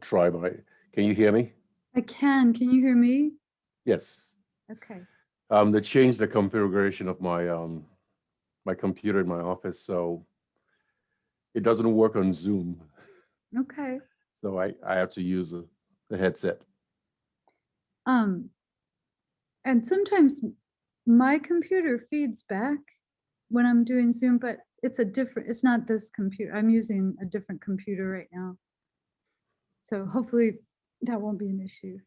try my, can you hear me? I can. Can you hear me? Yes. Okay. They changed the configuration of my my computer in my office, so it doesn't work on Zoom. Okay. So I have to use the headset. And sometimes my computer feeds back when I'm doing Zoom, but it's not this computer. I'm using a different computer right now. So hopefully that won't be an issue.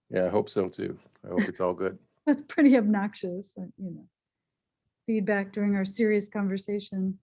Yeah, I hope so too. I hope it's all good. That's pretty obnoxious, feedback during our serious conversation.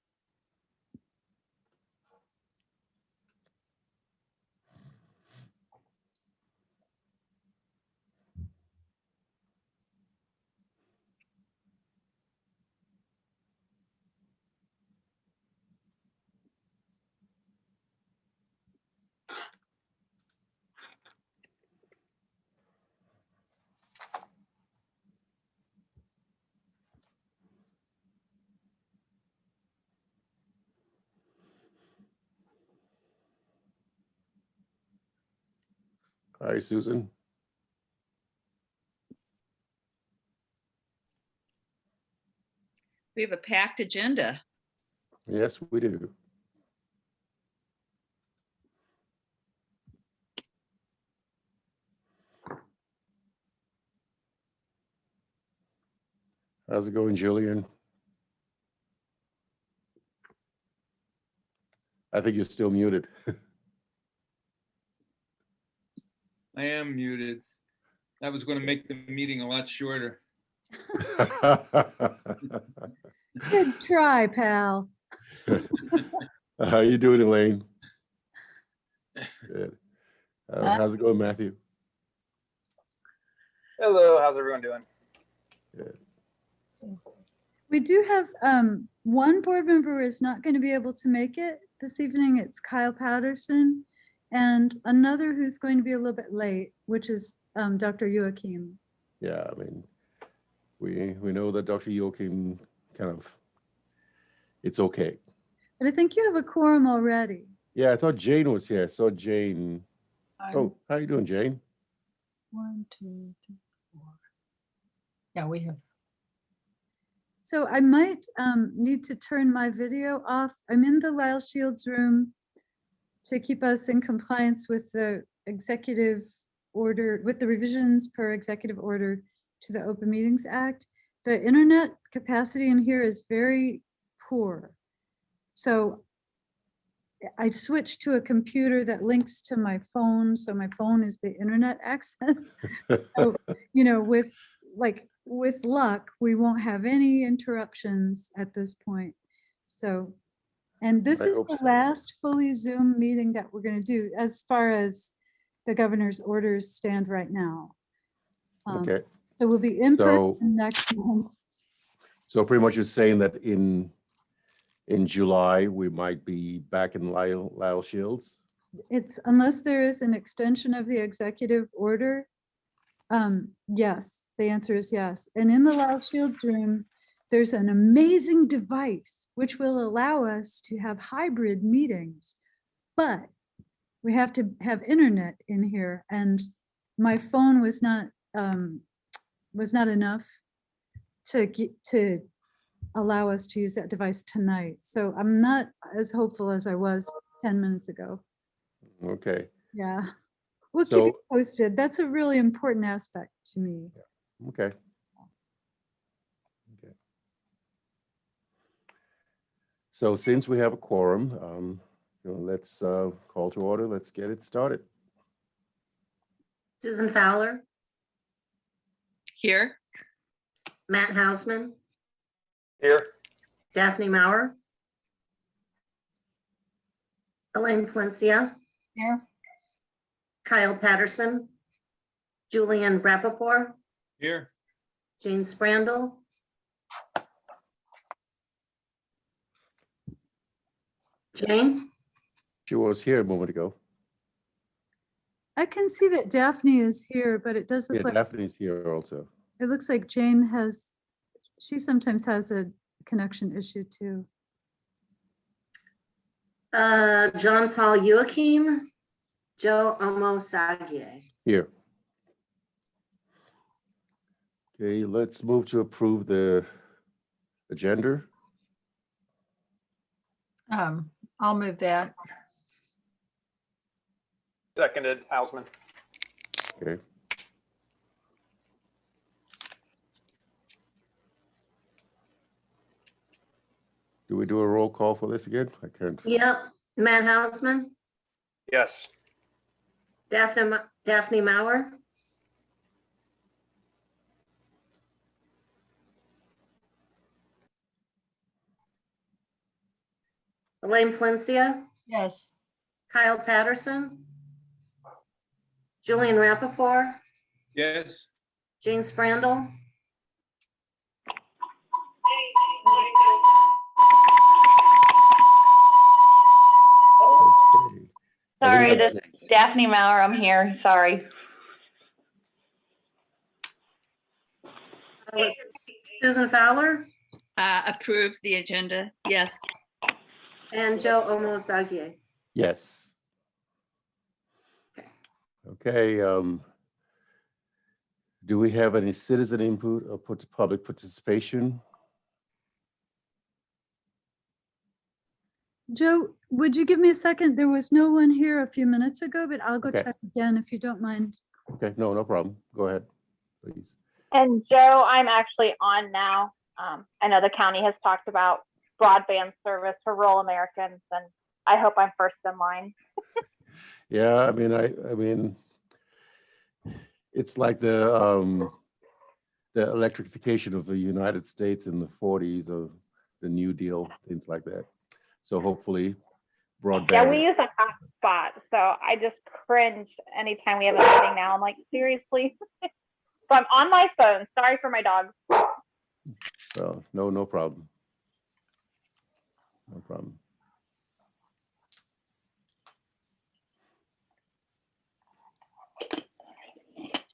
Hi, Susan. We have a packed agenda. Yes, we do. How's it going, Julian? I think you're still muted. I am muted. That was going to make the meeting a lot shorter. Good try, pal. How you doing, Elaine? Good. How's it going, Matthew? Hello, how's everyone doing? Good. We do have one board member is not going to be able to make it this evening. It's Kyle Patterson, and another who's going to be a little bit late, which is Dr. Joachim. Yeah, I mean, we know that Dr. Joachim it's okay. But I think you have a quorum already. Yeah, I thought Jane was here. I saw Jane. Oh, how you doing, Jane? 1, 2, 3, 4. Yeah, we have. So I might need to turn my video off. I'm in the Lyle Shields room to keep us in compliance with the executive order, with the revisions per executive order to the Open Meetings Act. The internet capacity in here is very poor. So I switched to a computer that links to my phone. So my phone is the internet access. So, with luck, we won't have any interruptions at this point. So, and this I is hope the so. last fully Zoom meeting that we're going to do as far as the governor's orders stand right now. Okay. So we'll be in So- person next month. So pretty much you're saying that in July, we might be back in Lyle Shields? It's unless there is an extension of the executive order. Yes, the answer is yes. And in the Lyle Shields room, there's an amazing device which will allow us to have hybrid meetings, but we have to have internet in here, and my phone was not enough to allow us to use that device tonight. So I'm not as hopeful as I was 10 minutes ago. Okay. Yeah. We'll keep So- you posted. That's a really important aspect to me. Okay. Okay. So since we have a quorum, let's call to order. Let's get it started. Susan Fowler, Here, Matt Hausman, Here. Daphne Maurer, Elaine Palencia. Here. Kyle Patterson, Julian Rappaport, Here, Jane Sprandel, Jane, She was here a moment ago. I can see that Daphne is here, but it does Yeah, look like, Daphne's here also. it looks like Jane she sometimes has a connection issue too. John Paul Joachim, Joe Omosagie. Here. Okay, let's move to approve the agenda. I'll move that. Seconded, Hausman. Okay. Do we do a roll call for this again? I can't. Yep, Matt Hausman, Yes. Daphne Maurer, Elaine Palencia, Yes. Kyle Patterson, Julian Rappaport, Yes, Jane Sprandel, Okay. I Sorry, think this that's- is Daphne Maurer. I'm here. Sorry. Susan Fowler, Approve the agenda, yes. and Joe Omosagie. Yes. Okay, do we have any citizen input or public participation? Joe, would you give me a second? There was no one here a few minutes ago, but I'll go Okay. check again if you don't mind. Okay, no problem. Go ahead, please. And Joe, I'm actually on now. I know the county has talked about broadband service for rural Americans, and I hope I'm first in line. Yeah, I mean, it's like the electrification of the United States in the 40s of the New Deal, things like that. So hopefully broadband. Yeah, we use a hotspot, so I just cringe anytime we have a meeting now. I'm like, seriously? So I'm on my phone. Sorry for my dog. So no problem. No problem.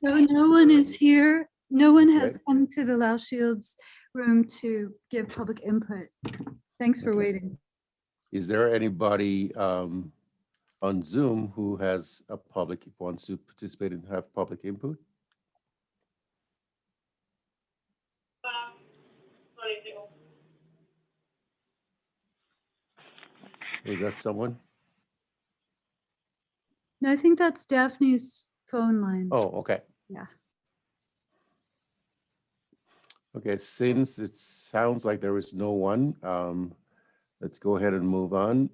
Joe, no one is here. No one has Okay. come to the Lao Shields room to give public input. Thanks for Okay. waiting. Is there anybody on Zoom who has a public, wants to participate and have public input? Is that someone? No, I think that's Daphne's phone line. Oh, okay. Yeah. Okay, since it sounds like there is no one, let's go ahead and move on.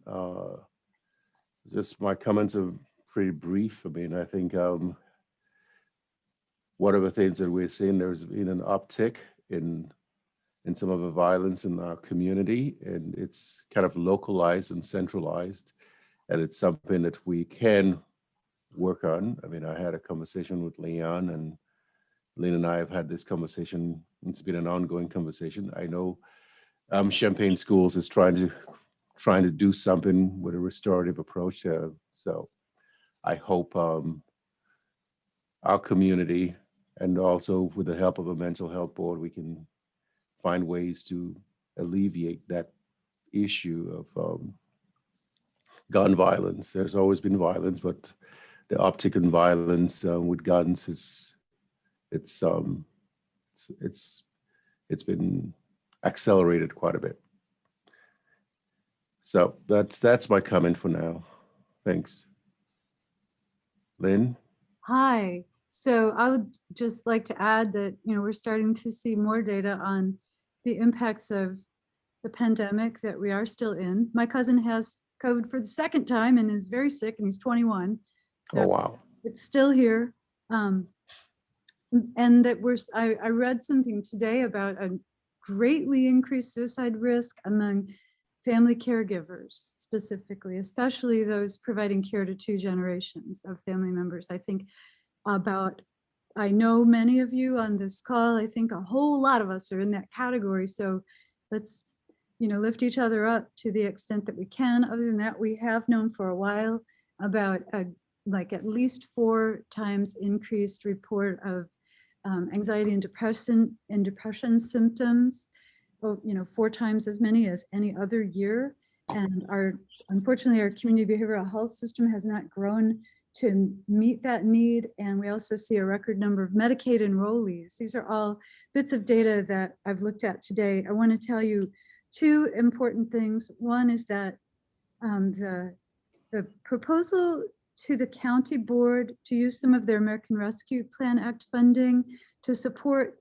Just my comments are pretty brief. I mean, I think one of the things that we're seeing, there's been an uptick in some of the violence in our community, and it's kind of localized and centralized, and it's something that we can work on. I mean, I had a conversation with Leon, and Lynn and I have had this conversation. It's been an ongoing conversation. I know Champaign Schools is trying to do something with a restorative approach. So I hope our community, and also with the help of a mental health board, we can find ways to alleviate that issue of gun violence. There's always been violence, but the uptick in violence with guns it's been accelerated quite a bit. So that's my comment for now. Thanks. Lynn? Hi. So I would just like to add that, we're starting to see more data on the impacts of the pandemic that we are still in. My cousin has COVID for the second time and is very sick, and he's 21. Oh, So wow. it's still here. And that I read something today about a greatly increased suicide risk among family caregivers specifically, especially those providing care to 2 generations of family members. I know many of you on this call. I think a whole lot of us are in that category. So let's, lift each other up to the extent that we can. Other than that, we have known for a while about at least 4 times increased report of anxiety and depression symptoms, 4 times as many as any other year. And unfortunately, our community behavioral health system has not grown to meet that need. And we also see a record number of Medicaid enrollees. These are all bits of data that I've looked at today. I want to tell you two important things. One is that the proposal to the county board to use some of their American Rescue Plan Act funding to support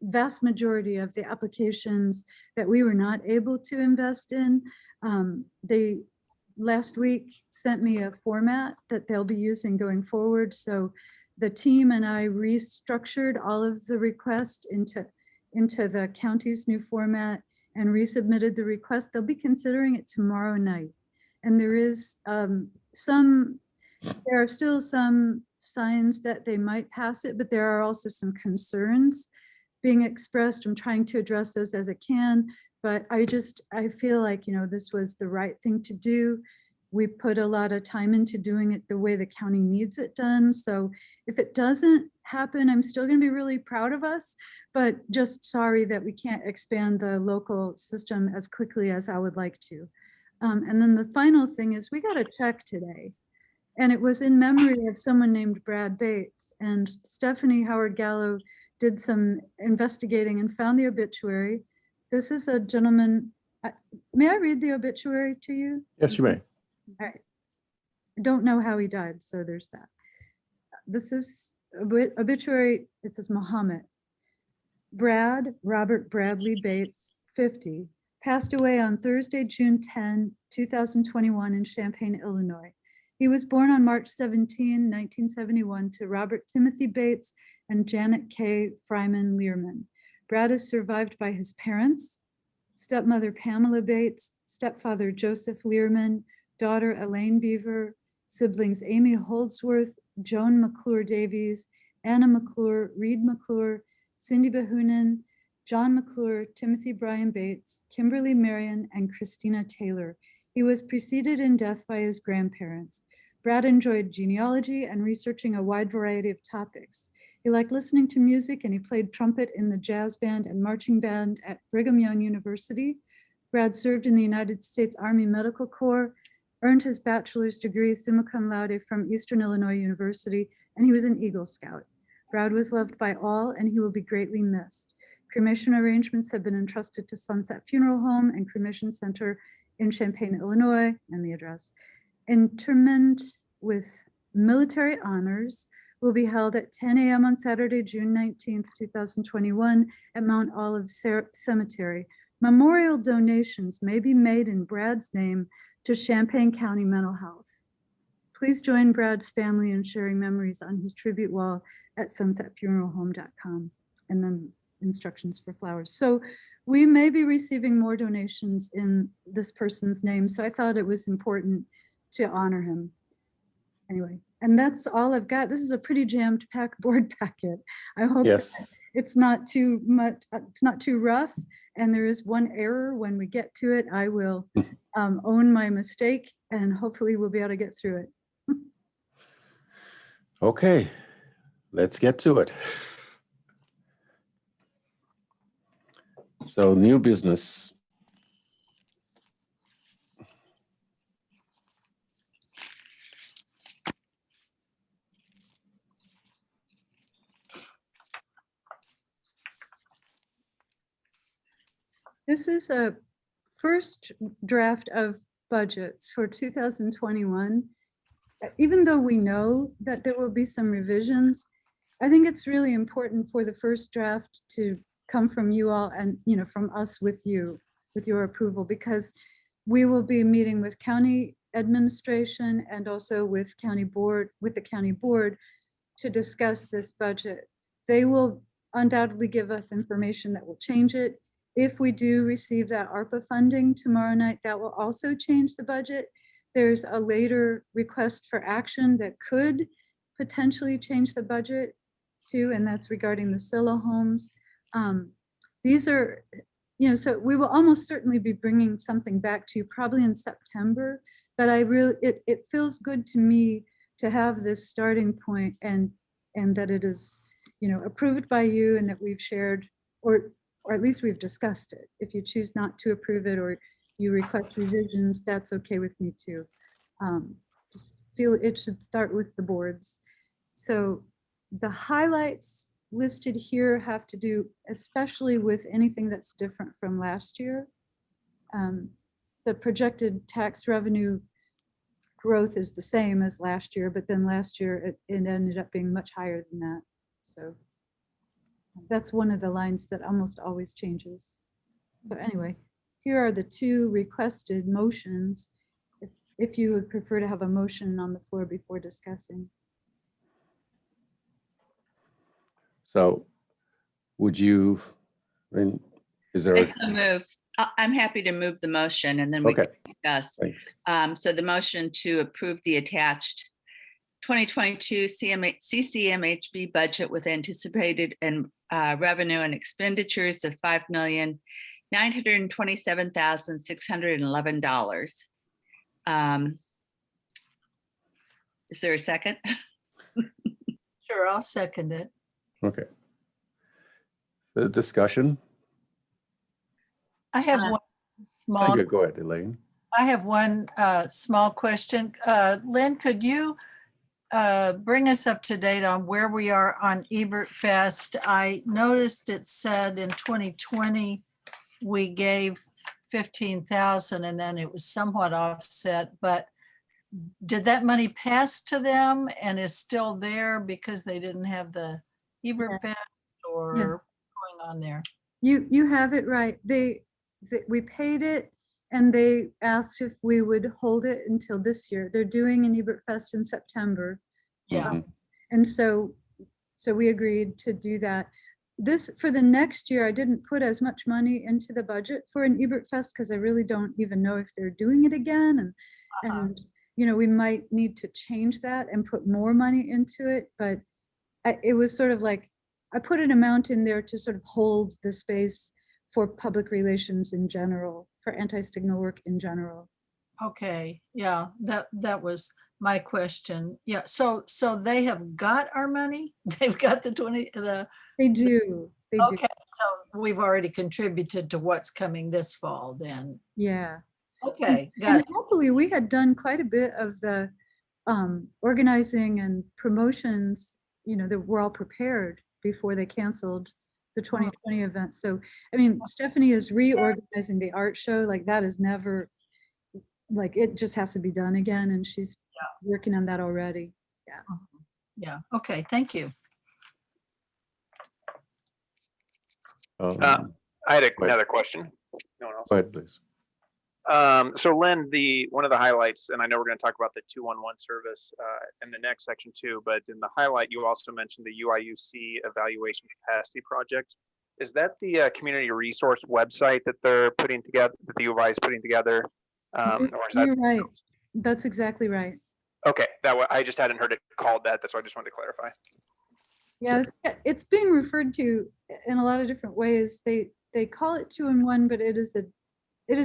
vast majority of the applications that we were not able to invest in. They last week sent me a format that they'll be using going forward. So the team and I restructured all of the requests into the county's new format and resubmitted the request. They'll be considering it tomorrow night. And there is there are still some signs that they might pass it, but there are also some concerns being expressed. I'm trying to address those as I can, but I feel like, this was the right thing to do. We put a lot of time into doing it the way the county needs it done. So if it doesn't happen, I'm still going to be really proud of us, but just sorry that we can't expand the local system as quickly as I would like to. And then the final thing is we got a check today, and it was in memory of someone named Brad Bates. And Stephanie Howard Gallo did some investigating and found the obituary. This is a gentleman. May I read the obituary to you? Yes, you may. I don't know how he died, so there's that. This is obituary. It says Muhammad Brad Robert Bradley Bates, 50, passed away on Thursday, June 10, 2021 in Champaign, Illinois. He was born on March 17, 1971 to Robert Timothy Bates and Janet K. Fryman Learman. Brad is survived by his parents, stepmother Pamela Bates, stepfather Joseph Learman, daughter Elaine Beaver, siblings Amy Holdsworth, Joan McClure Davies, Anna McClure, Reed McClure, Cindy Bahunin, John McClure, Timothy Bryan Bates, Kimberly Marion, and Christina Taylor. He was preceded in death by his grandparents. Brad enjoyed genealogy and researching a wide variety of topics. He liked listening to music, and he played trumpet in the jazz band and marching band at Brigham Young University. Brad served in the United States Army Medical Corps, earned his bachelor's degree summa cum laude from Eastern Illinois University, and he was an Eagle Scout. Brad was loved by all, and he will be greatly missed. Cremation arrangements have been entrusted to Sunset Funeral Home and Cremation Center in Champaign, Illinois, and the address. Interment with military honors will be held at 10 a.m. on Saturday, June 19th, 2021 at Mount Olive Cemetery. Memorial donations may be made in Brad's name to Champaign County Mental Health. Please join Brad's family in sharing memories on his tribute wall at sunsetfuneralhome.com, and then instructions for flowers. So we may be receiving more donations in this person's name, so I thought it was important to honor him. Anyway, and that's all I've got. This is a pretty jammed packed board packet. I hope Yes. it's not too much, it's not too rough, and there is one error. When we get to it, I will own my mistake, and hopefully we'll be able to get through it. Okay, let's get to it. So new business. This is a first draft of budgets for 2021. Even though we know that there will be some revisions, I think it's really important for the first draft to come from you all and, from us with you, with your approval, because we will be meeting with county administration and also with the county board to discuss this budget. They will undoubtedly give us information that will change it. If we do receive that ARPA funding tomorrow night, that will also change the budget. There's a later request for action that could potentially change the budget too, and that's regarding the Scylla homes. These are, so we will almost certainly be bringing something back to you probably in September, but it feels good to me to have this starting point and that it is, approved by you, and that we've shared, or at least we've discussed it. If you choose not to approve it or you request revisions, that's okay with me too. Just feel it should start with the boards. So the highlights listed here have to do especially with anything that's different from last year. The projected tax revenue growth is the same as last year, but then last year it ended up being much higher than that. So that's one of the lines that almost always changes. So anyway, here are the two requested motions. If you would prefer to have a motion on the floor before discussing. So would you, I mean, is there, I so move. I'm happy to move the motion and then we can okay, discuss. thanks. So the motion to approve the attached 2022 CCMHB budget with anticipated and revenue and expenditures of $5,927,611. Is there a second? Sure, I'll second it. Okay. The discussion. I have one small, Yeah, go ahead, Elaine. I have one small question. Lynn, could you bring us up to date on where we are on Ebert Fest? I noticed it said in 2020, we gave 15,000 and then it was somewhat offset, but did that money pass to them and is still there because they didn't have the Ebert Fest, or what's going on there? You have it right. We paid it and they asked if we would hold it until this year. They're doing an Ebert Fest in September. Yeah. Mhm. And so we agreed to do that. This, for the next year, I didn't put as much money into the budget for an Ebert Fest because I really don't even know if they're doing it again. And you know, we might need to change that and put more money into it. But it was sort of like, I put an amount in there to sort of hold the space for public relations in general, for anti-stigma work in general. Okay, yeah, that was my question. Yeah, so they have got our money? They've got the 20, They do. They do. okay, so we've already contributed to what's coming this fall then. Yeah. Okay, got And it. hopefully we had done quite a bit of the organizing and promotions, you know, that we're all prepared before they canceled the 2020 event. So, I mean, Stephanie is reorganizing the art show. Like that is never, like it just has to be done again. And she's working on that already. Yeah. Yeah, okay, thank you. I had Right. another question. No one else. Go ahead, please. So Lynn, one of the highlights, and I know we're going to talk about the 211 service in the next section too, but in the highlight, you also mentioned the UIUC Evaluation Capacity Project. Is that the community resource website that they're putting together, that the UI is putting together? Or is that You're something right. else? That's exactly right. Okay, I just hadn't heard it called that. That's why I just wanted to clarify. Yeah, it's being referred to in a lot of different ways. They call it 2-in-1, but it is a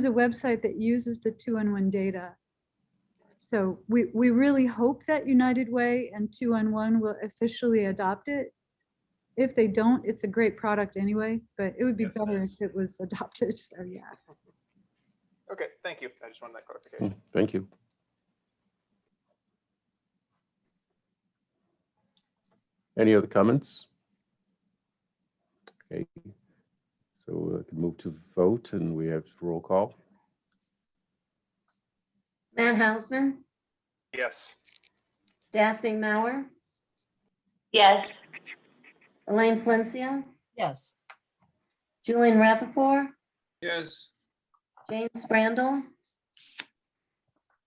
website that uses the 2-in-1 data. So we really hope that United Way and 2-in-1 will officially adopt it. If they don't, it's a great product anyway, but it would be Yes, it better if is. it was adopted. So yeah. Okay, thank you. I just wanted that clarification. Thank you. Any other comments? Okay, so we can move to vote and we have roll call. Matt Hausman, Yes. Daphne Maurer, Yes. Elaine Palencia, Yes, Julian Rappaport, Yes. Jane Sprandel,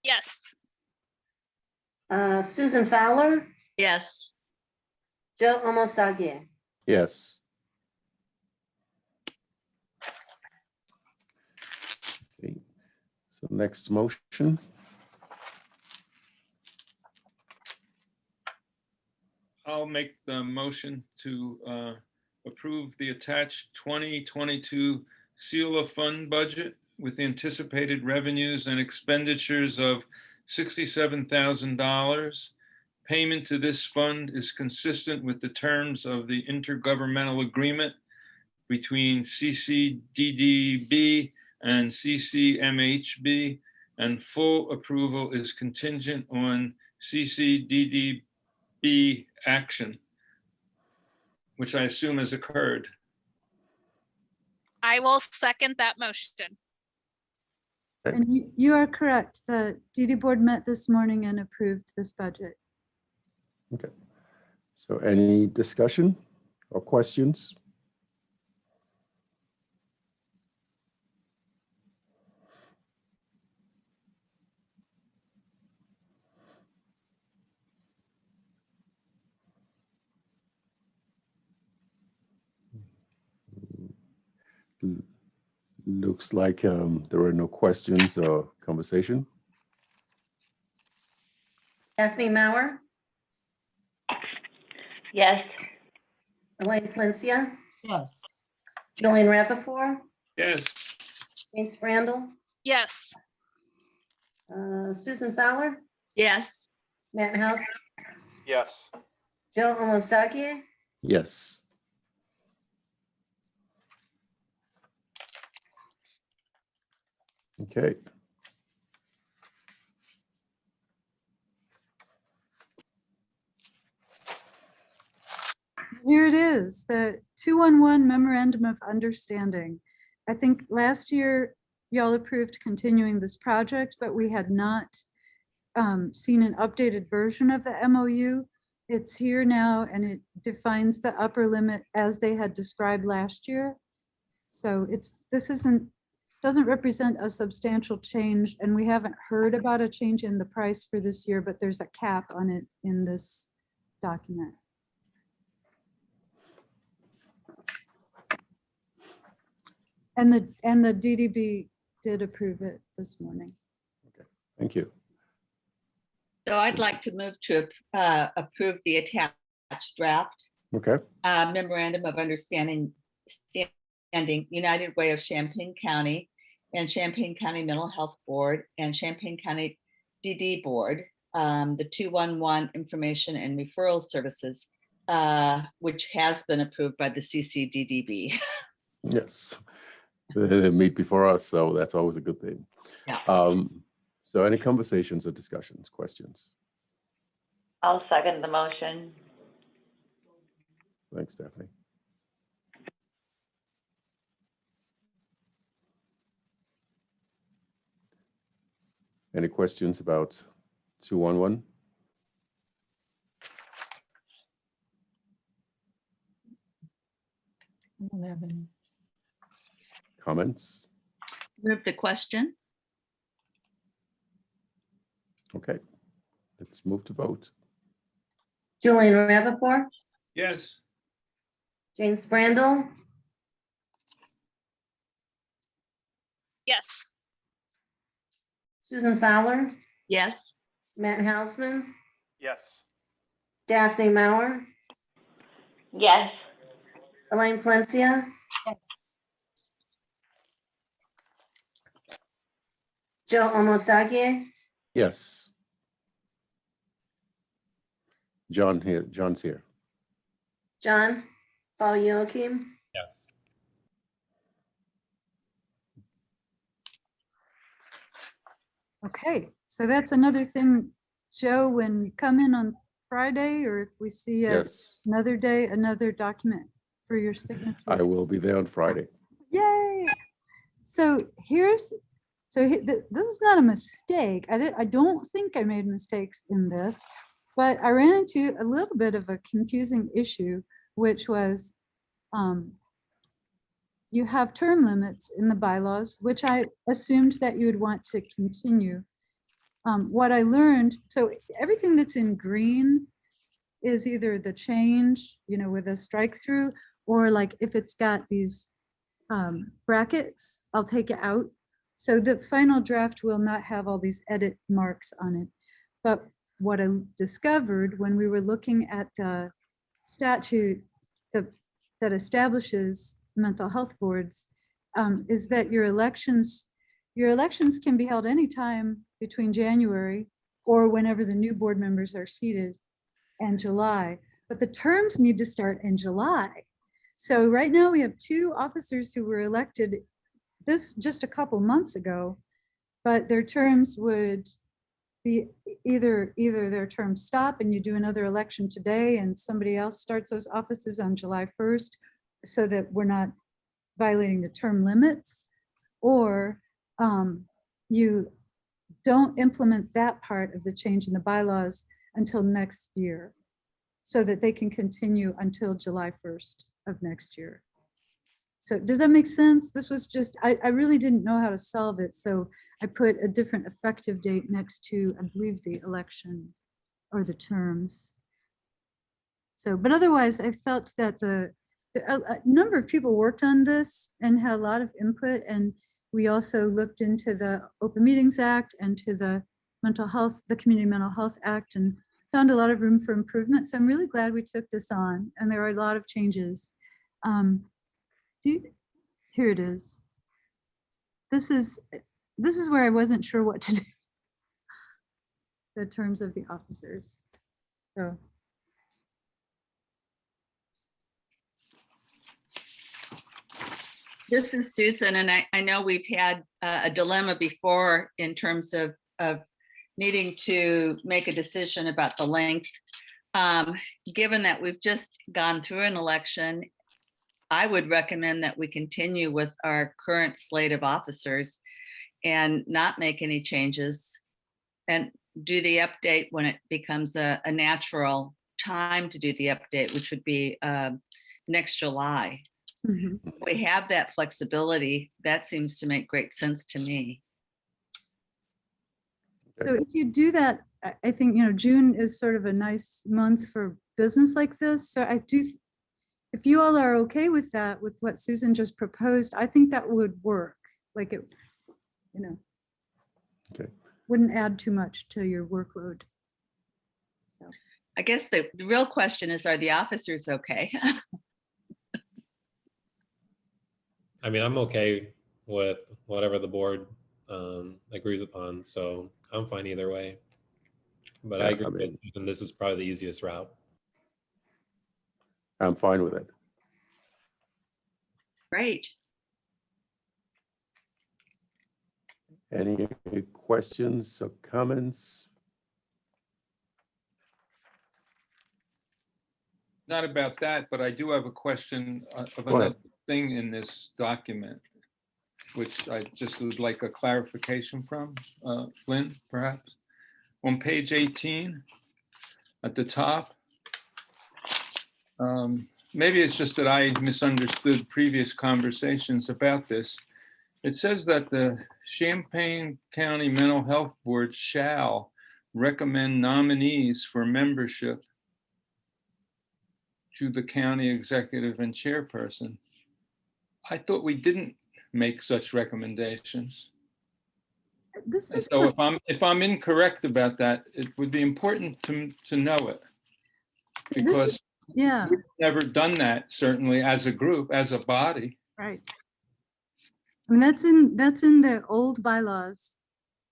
Yes. Susan Fowler, Yes. Joe Omosagie. Yes. Okay, so next motion. I'll make the motion to approve the attached 2022 SEALA fund budget with anticipated revenues and expenditures of $67,000. Payment to this fund is consistent with the terms of the intergovernmental agreement between CCDDB and CCMHB, and full approval is contingent on CCDDB action, which I assume has occurred. I will second that motion. And you are correct. The DD board met this morning and approved this budget. Okay. So any discussion or questions? Looks like there were no questions or conversation. Daphne Maurer, Yes. Elaine Valencia, Yes. Julian Rappaport, Yes. James Brandel, Yes. Susan Fowler, Yes. Matt House, Yes. Joe Amosakie, Yes. Okay. Here it is, the 211 Memorandum of Understanding. I think last year y'all approved continuing this project, but we had not seen an updated version of the MOU. It's here now and it defines the upper limit as they had described last year. So doesn't represent a substantial change, and we haven't heard about a change in the price for this year, but there's a cap on it in this document. And the DDB did approve it this morning. Thank you. So I'd like to move to approve the attached draft Okay. memorandum of understanding United Way of Champaign County and Champaign County Mental Health Board and Champaign County DD Board, the 211 Information and Referral Services, which has been approved by the CCDDB. Yes. They meet before us, so that's always a good thing. Yeah. So any conversations or discussions, questions? I'll second the motion. Thanks, Stephanie. Any questions about 211? I don't have any. Comments? Move the question. Okay, let's move to vote. Julian Rappaport, Yes. James Brandel, Yes. Susan Fowler, Yes. Matt Hausman, Yes. Daphne Maurer, Yes. Elaine Valencia, Yes. Joe Amosakie, Yes. John's here. John Paul Joachim, Yes. Okay, so that's another thing, Joe, when you come in on Friday, or if we see you Yes, another day, another document for your signature. I will be there on Friday. Yay! So this is not a mistake. I don't think I made mistakes in this, but I ran into a little bit of a confusing issue, which was you have term limits in the bylaws, which I assumed that you would want to continue. What I learned, so everything that's in green is either the change, with a strike through, or like if it's got these brackets, I'll take it out. So the final draft will not have all these edit marks on it. But what I discovered when we were looking at the statute that establishes mental health boards is that your elections can be held anytime between January or whenever the new board members are seated and July, but the terms need to start in July. So right now we have 2 officers who were elected this just a couple months ago, but their terms would be either their terms stop and you do another election today and somebody else starts those offices on July 1st so that we're not violating the term limits, or you don't implement that part of the change in the bylaws until next year so that they can continue until July 1st of next year. So does that make sense? This was just, I really didn't know how to solve it. So I put a different effective date next to, I believe, the election or the terms. So, but otherwise I felt that a number of people worked on this and had a lot of input. And we also looked into the Open Meetings Act and to the mental health, the Community Mental Health Act, and found a lot of room for improvement. So I'm really glad we took this on, and there are a lot of changes. Here it is. This is where I wasn't sure what to do. The terms of the officers. So. This is Susan, and I know we've had a dilemma before in terms of needing to make a decision about the length. Given that we've just gone through an election, I would recommend that we continue with our current slate of officers and not make any changes and do the update when it becomes a natural time to do the update, which would be next July. Mhm. We have that flexibility. That seems to make great sense to me. So if you do that, I think, June is sort of a nice month for business like this. So I do, if you all are okay with that, with what Susan just proposed, I think that would work. Like it, Okay. wouldn't add too much to your workload. So I guess the real question is, are the officers okay? I mean, I'm okay with whatever the board agrees upon, so I'm fine either way. But I Yeah, agree and this is probably the easiest route. I'm fine with it. Great. Any questions or comments? Not about that, but I do have a question of Go ahead. another thing in this document, which I just would like a clarification from, Lynn, perhaps. On page 18, at the top, maybe it's just that I misunderstood previous conversations about this. It says that the Champaign County Mental Health Board shall recommend nominees for membership to the county executive and chairperson. I thought we didn't make such recommendations. this And is so if I'm incorrect about that, it would be important to know it, so this because is- yeah, we've never done that, certainly as a group, as a body. right. I mean, that's in the old bylaws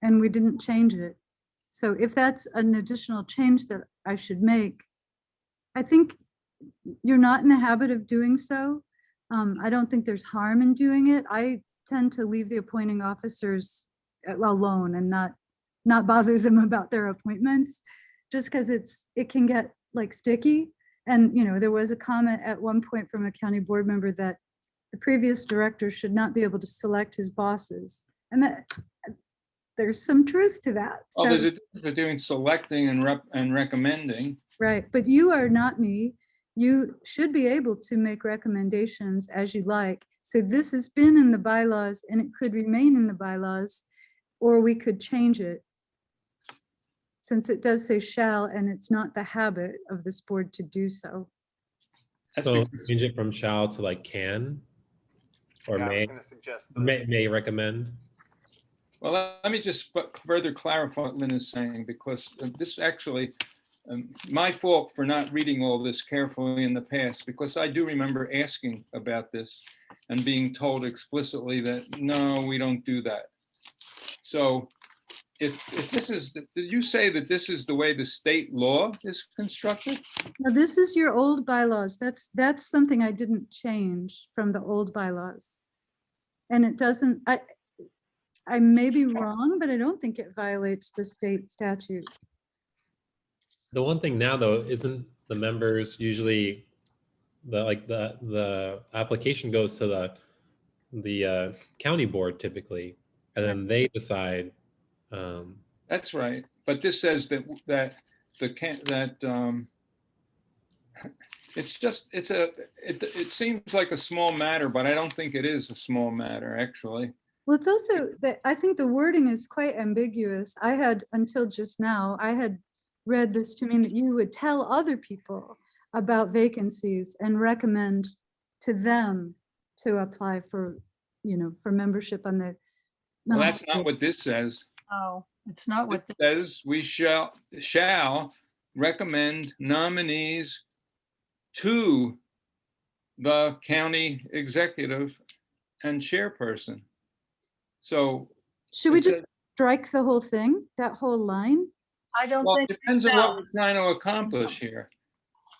and we didn't change it. So if that's an additional change that I should make, I think you're not in the habit of doing so. I don't think there's harm in doing it. I tend to leave the appointing officers alone and not bother them about their appointments, just because it can get like sticky. And there was a comment at one point from a county board member that the previous director should not be able to select his bosses, and that there's some truth to that. Well, So, there's a difference between selecting and recommending. right, but you are not me. You should be able to make recommendations as you like. So this has been in the bylaws and it could remain in the bylaws, or we could change it. Since it does say shall, and it's not the habit of this board to do so. That's So because- change it from shall to like can, or Yeah, I was may, going to suggest may recommend. Well, let me just further clarify what Lynn is saying, because this actually, my fault for not reading all this carefully in the past, because I do remember asking about this and being told explicitly that, no, we don't do that. So if this is, did you say that this is the way the state law is constructed? Now, this is your old bylaws. That's something I didn't change from the old bylaws. And it doesn't, I may be wrong, but I don't think it violates the state statute. The one thing now though, isn't the members usually the application goes to the county board typically, and then they decide. That's right. But this says that it seems like a small matter, but I don't think it is a small matter, actually. Well, it's also that I think the wording is quite ambiguous. I had, until just now, I had read this to mean that you would tell other people about vacancies and recommend to them to apply for, for membership on the. Well, mental that's health not board. what this says. Oh, it's not what It says we shall recommend nominees to the county executive and chairperson. So Should we it just says- strike the whole thing, that whole line? I don't well, think. it depends on what we're trying to accomplish here.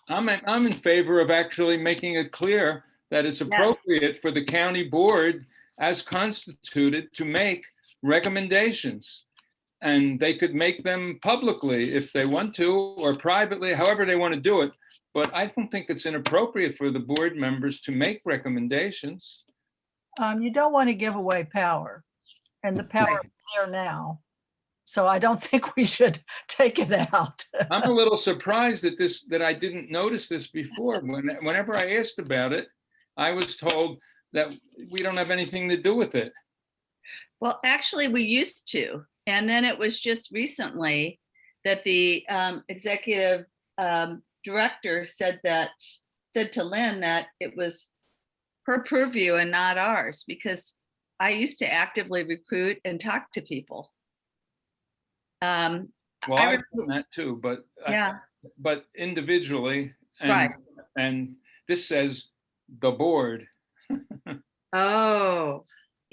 I'm in favor of actually making it clear that it's appropriate for the county board as constituted to make recommendations. And they could make them publicly if they want to, or privately, however they want to do it. But I don't think it's inappropriate for the board members to make recommendations. You don't want to give away power, and the power is there now. So I don't think we should take it out. I'm a little surprised at this, that I didn't notice this before. Whenever I asked about it, I was told that we don't have anything to do with it. Well, actually, we used to. And then it was just recently that the executive director said to Lynn that it was her purview and not ours, because I used to actively recruit and talk to people. Well, I've done that too, but yeah, but individually, and, right. And this says the board. Oh,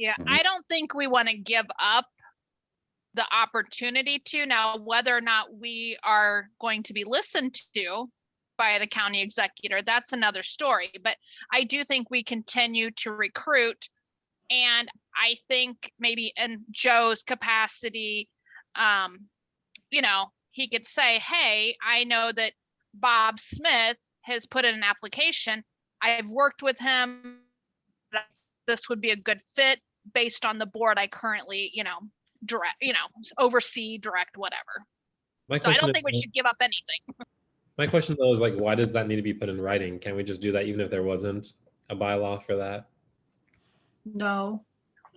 Yeah, I don't think we want to give up the opportunity to. Now, whether or not we are going to be listened to by the county executor, that's another story. But I do think we continue to recruit. And I think maybe in Joe's capacity, he could say, hey, I know that Bob Smith has put in an application. I've worked with him. This would be a good fit based on the board I currently, direct, oversee, direct, whatever. So I don't think we should give up anything. My question though is why does that need to be put in writing? Can't we just do that even if there wasn't a bylaw for that? No,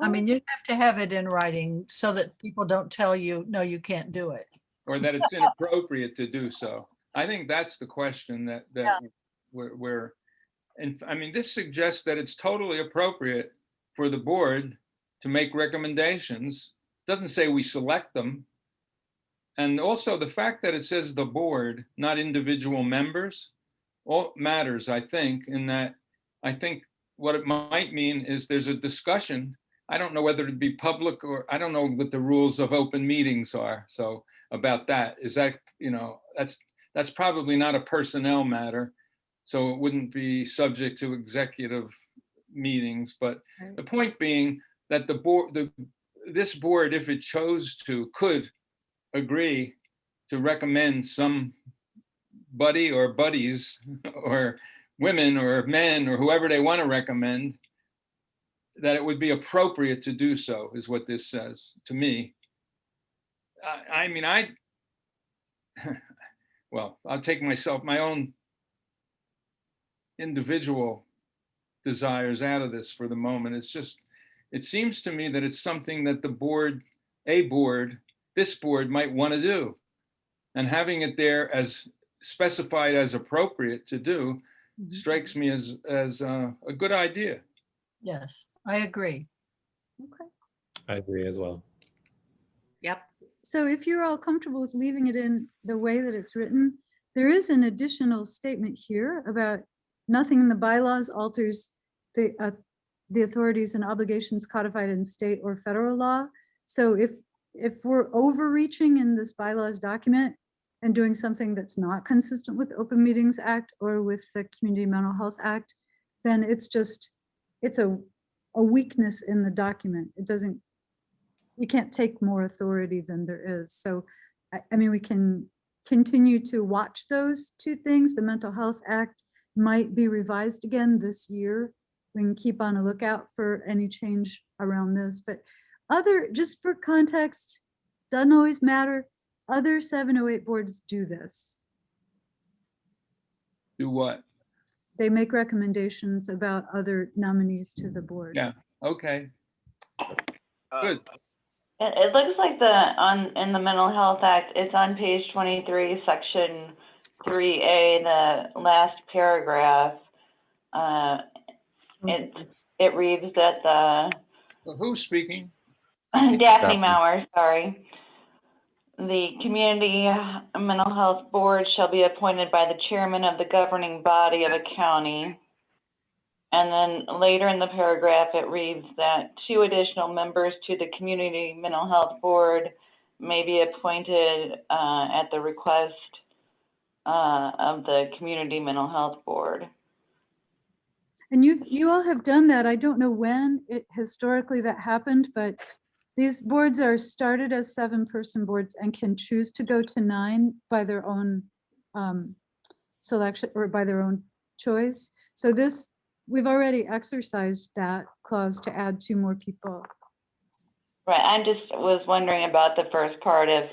I mean, you have to have it in writing so that people don't tell you, no, you can't do it. Or that it's inappropriate to do so. I think that's the question that we're, and I mean, this suggests that it's totally appropriate for the board to make recommendations. Doesn't say we select them. And also the fact that it says the board, not individual members, all matters, I think, in that I think what it might mean is there's a discussion. I don't know whether it'd be public, or I don't know what the rules of open meetings are. So about that, is that, that's probably not a personnel matter. So it wouldn't be subject to executive meetings. But the point being that the board, this board, if it chose to, could agree to recommend somebody or buddies or women or men or whoever they want to recommend, that it would be appropriate to do so, is what this says to me. I mean, well, I'll take my own individual desires out of this for the moment. It's just, it seems to me that it's something that this board might want to do. And having it there as specified as appropriate to do strikes me as a good idea. Yes, I agree. Okay. I agree as well. yep. So if you're all comfortable with leaving it in the way that it's written, there is an additional statement here about nothing in the bylaws alters the authorities and obligations codified in state or federal law. So if we're overreaching in this bylaws document and doing something that's not consistent with the Open Meetings Act or with the Community Mental Health Act, then it's a weakness in the document. It doesn't you can't take more authority than there is. So, I mean, we can continue to watch those two things. The Mental Health Act might be revised again this year. We can keep on a lookout for any change around this, but just for context, doesn't always matter. Other 708 boards do this. Do what? They make recommendations about other nominees to the board. Yeah, okay, good. It looks like in the Mental Health Act, it's on page 23, section 3A, the last paragraph. It reads that So who's speaking? Daphne Maurer, sorry. The Community Mental Health Board shall be appointed by the chairman of the governing body of a county. And then later in the paragraph, it reads that 2 additional members to the Community Mental Health Board may be appointed at the request of the Community Mental Health Board. And you all have done that. I don't know when historically that happened, but these boards are started as 7-person boards and can choose to go to 9 by their own selection or by their own choice. So we've already exercised that clause to add 2 more people. Right, I just was wondering about the first part, if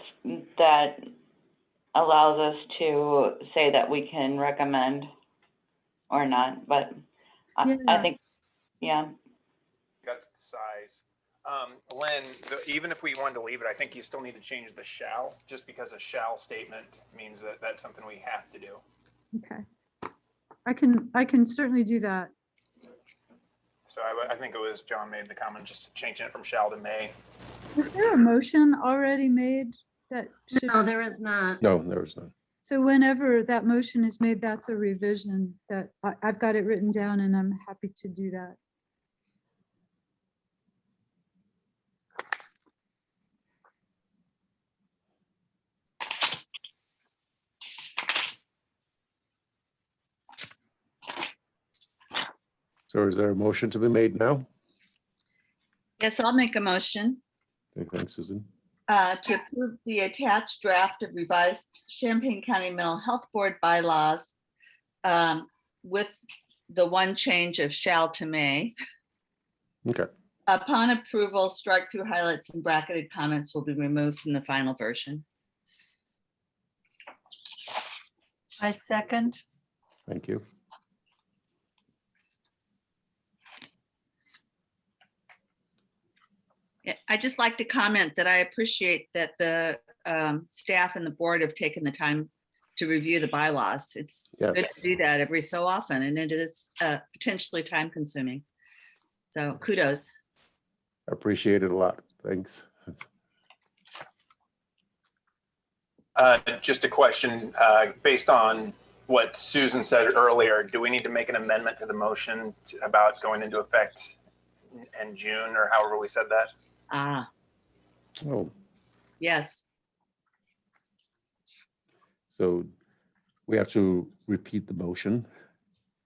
that allows us to say that we can recommend or not, but I think, yeah. That's the size. Lynn, even if we wanted to leave it, I think you still need to change the shall, just because a shall statement means that that's something we have to do. Okay. I can certainly do that. So I think it was John made the comment, just changing it from shall to may. Is there a motion already made that should? No, there is not. No, there was none. So whenever that motion is made, that's a revision that I've got it written down and I'm happy to do that. So is there a motion to be made now? Yes, I'll make a motion Okay, thanks, Susan. to approve the attached draft of revised Champaign County Mental Health Board bylaws with the one change of shall to may. Okay, Upon approval, strike through highlights and bracketed comments will be removed from the final version. I second. thank you. I'd just like to comment that I appreciate that the staff and the board have taken the time to review the bylaws. It's good Yes. to do that every so often, and it is potentially time consuming. So kudos. I appreciate it a lot. Thanks. Just a question, based on what Susan said earlier, do we need to make an amendment to the motion about going into effect in June, or however we said that? Oh, Yes. so we have to repeat the motion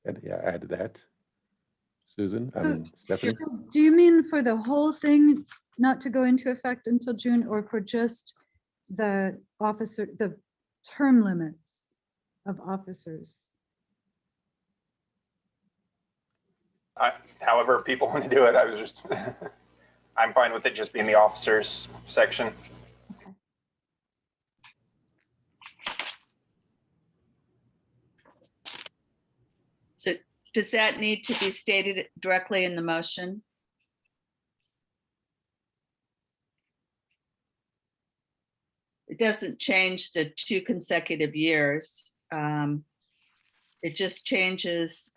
and add that. Susan, Stephanie? So do you mean for the whole thing not to go into effect until June, or for just the term limits of officers? However people want to do it, I was just, I'm fine with it just being the officers section. So does that need to be stated directly in the motion? It doesn't change the 2 consecutive years. It just changes.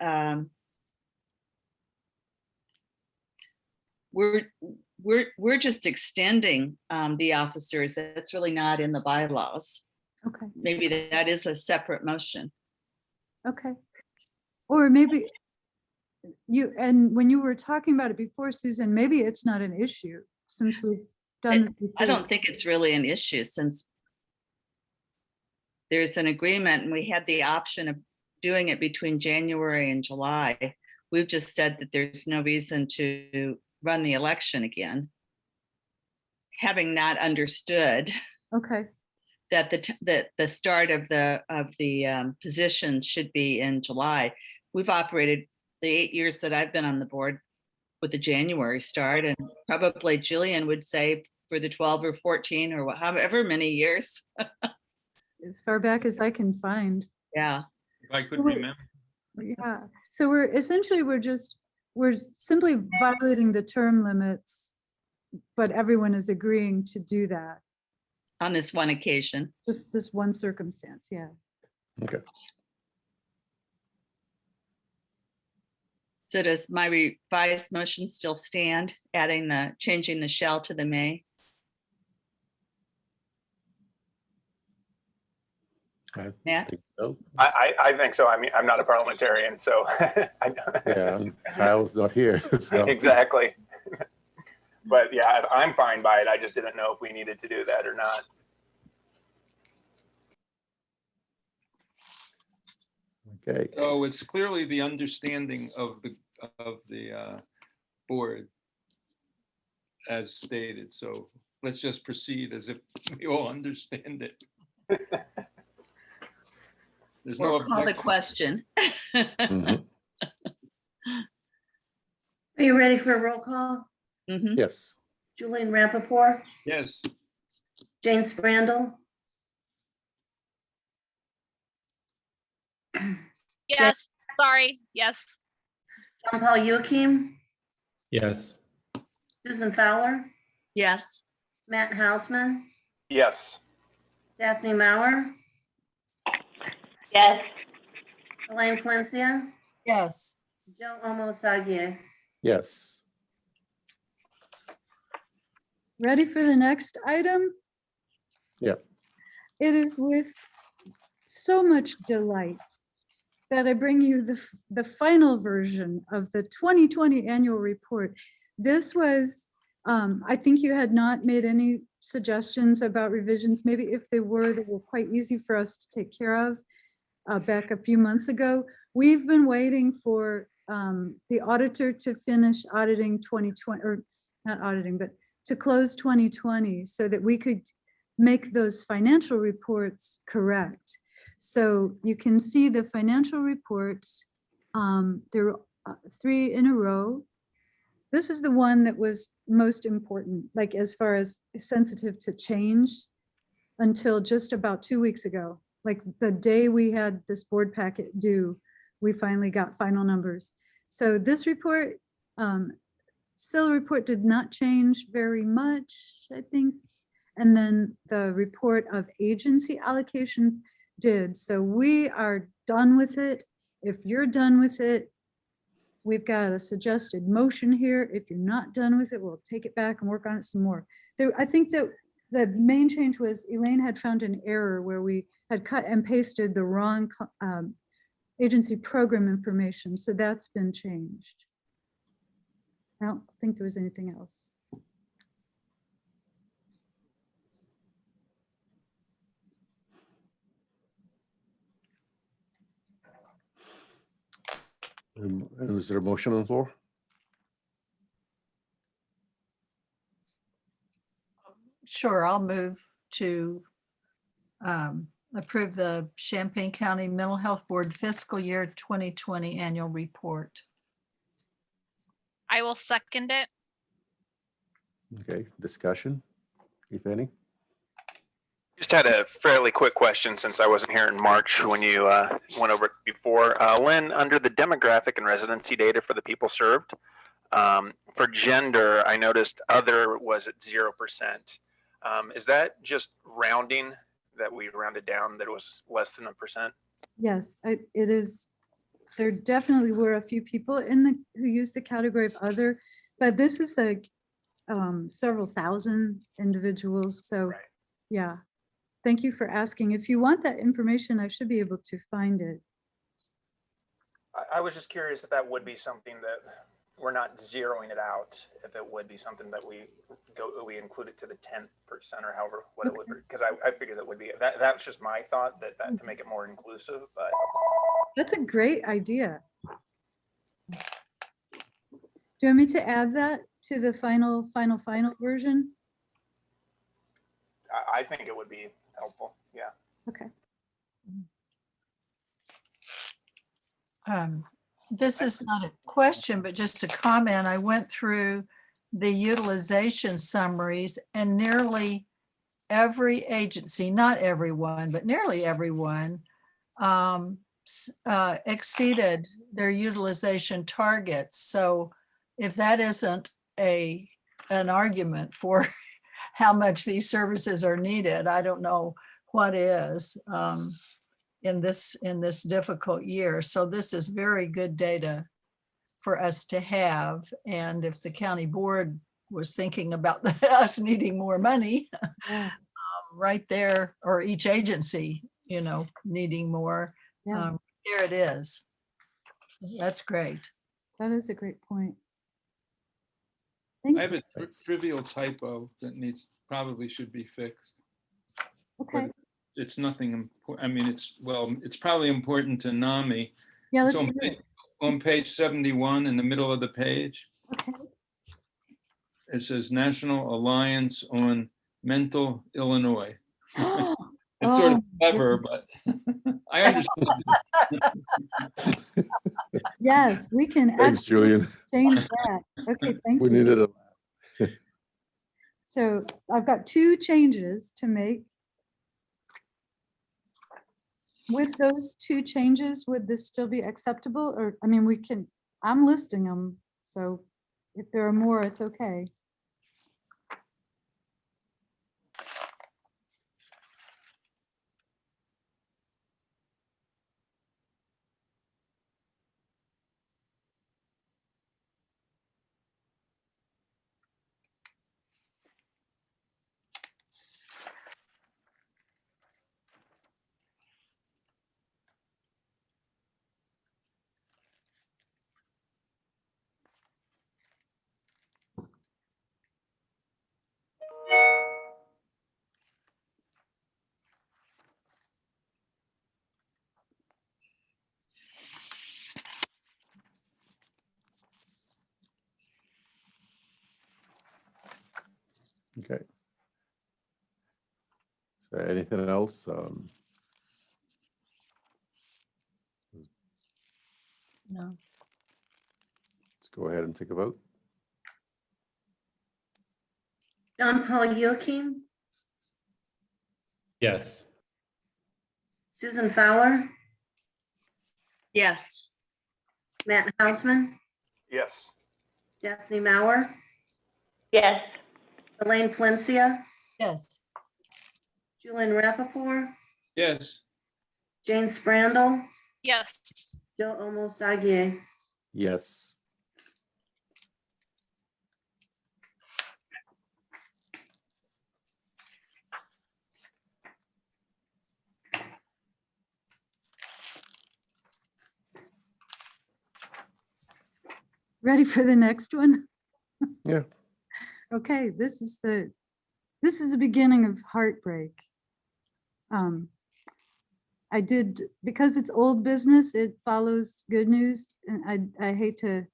We're just extending the officers. That's really not in the bylaws. Okay, Maybe that is a separate motion. okay. Or maybe when you were talking about it before, Susan, maybe it's not an issue since we've done this before. I don't think it's really an issue since there's an agreement and we had the option of doing it between January and July. We've just said that there's no reason to run the election again. having not understood Okay, that the start of the position should be in July. We've operated the 8 years that I've been on the board with the January start, and probably Jillian would say for the 12 or 14 or however many years. as far back as I can find. Yeah. If I could Wait. remember. Yeah, so we're simply violating the term limits, but everyone is agreeing to do that. On this one occasion. Just this one circumstance, yeah. Okay. So does my revised motion still stand, changing the shall to the may? I Matt? think so. I think so. I mean, I'm not a parliamentarian, so. Yeah, Kyle's not here. So. Exactly. But yeah, I'm fine by it. I just didn't know if we needed to do that or not. Okay. So it's clearly the understanding of the board as stated. So let's just proceed as if we all understand it. There's no Or call the objection. question. Mhm. Are you ready for a roll call? Mhm. Yes. Julian Rappaport, Yes, Jane Sprandel, Yes, sorry, yes. John Paul Joachim, Yes. Susan Fowler, Yes. Matt Hausman, Yes. Daphne Maurer, Yes. Elaine Valencia, Yes. Joe Omosagie. Yes. Ready for the next item? Yeah. It is with so much delight that I bring you the final version of the 2020 annual report. This was, I think you had not made any suggestions about revisions. Maybe if they were quite easy for us to take care of back a few months ago. We've been waiting for the auditor to finish auditing 2020, or not auditing, but to close 2020 so that we could make those financial reports correct. So you can see the financial reports. There are 3 in a row. This is the one that was most important, like as far as sensitive to change, until just about 2 weeks ago. Like the day we had this board packet due, we finally got final numbers. So this report, SIL report did not change very much, I think. And then the report of agency allocations did. So we are done with it. If you're done with it, we've got a suggested motion here. If you're not done with it, we'll take it back and work on it some more. I think that the main change was Elaine had found an error where we had cut and pasted the wrong agency program information. So that's been changed. I don't think there was anything else. And was there a motion on the floor? Sure, I'll move to approve the Champaign County Mental Health Board fiscal year 2020 annual report. I will second it. Okay, discussion, if any? Just had a fairly quick question since I wasn't here in March when you went over it before. Lynn, under the demographic and residency data for the people served, for gender, I noticed other was at 0%. Is that just rounding that we rounded down that it was less than 1%? Yes, it is. There definitely were a few people who used the category of other, but this is like several thousand individuals. So Right. yeah, thank you for asking. If you want that information, I should be able to find it. I was just curious if that would be something that we're not zeroing it out, if it would be something that we include it to the 10% or however what it would be, because I figured that would be that's just my thought that to make it more inclusive, but That's a great idea. Do you want me to add that to the final version? I think it would be helpful. Yeah. Okay. This is not a question, but just a comment. I went through the utilization summaries and nearly every agency, not everyone, but nearly everyone, exceeded their utilization targets. So if that isn't an argument for how much these services are needed, I don't know what is in this difficult year. So this is very good data for us to have. And if the county board was thinking about us needing more money, Yeah. right there, or each agency, needing more, Yeah. there it is. That's great. That is a great point. I Thank have you. a trivial typo that probably should be fixed. Okay. It's nothing important. I mean, it's probably important to NAMI. Yeah, It's let's on do it. on page 71 in the middle of the page. Okay. It says National Alliance on Mental Illinois. It's sort of clever, but I understand. Yes, we can Thanks, actually Julian. change that. Okay, thank We you. needed a So I've got 2 changes to make. With those 2 changes, would this still be acceptable? Or, I mean, I'm listing them, so if there are more, it's okay. Okay. So anything else? No. Let's go ahead and take a vote. John Paul Joachim, Yes. Susan Fowler, Yes. Matt Hausman, Yes. Daphne Maurer, Yes. Elaine Valencia, Yes. Julian Rappaport, Yes, Jane Sprandel, Yes. Joe Omosagie. Yes. Ready for the next one? Yeah. Okay, this is the beginning of heartbreak. I did, because it's old business, it follows good news, and I hate to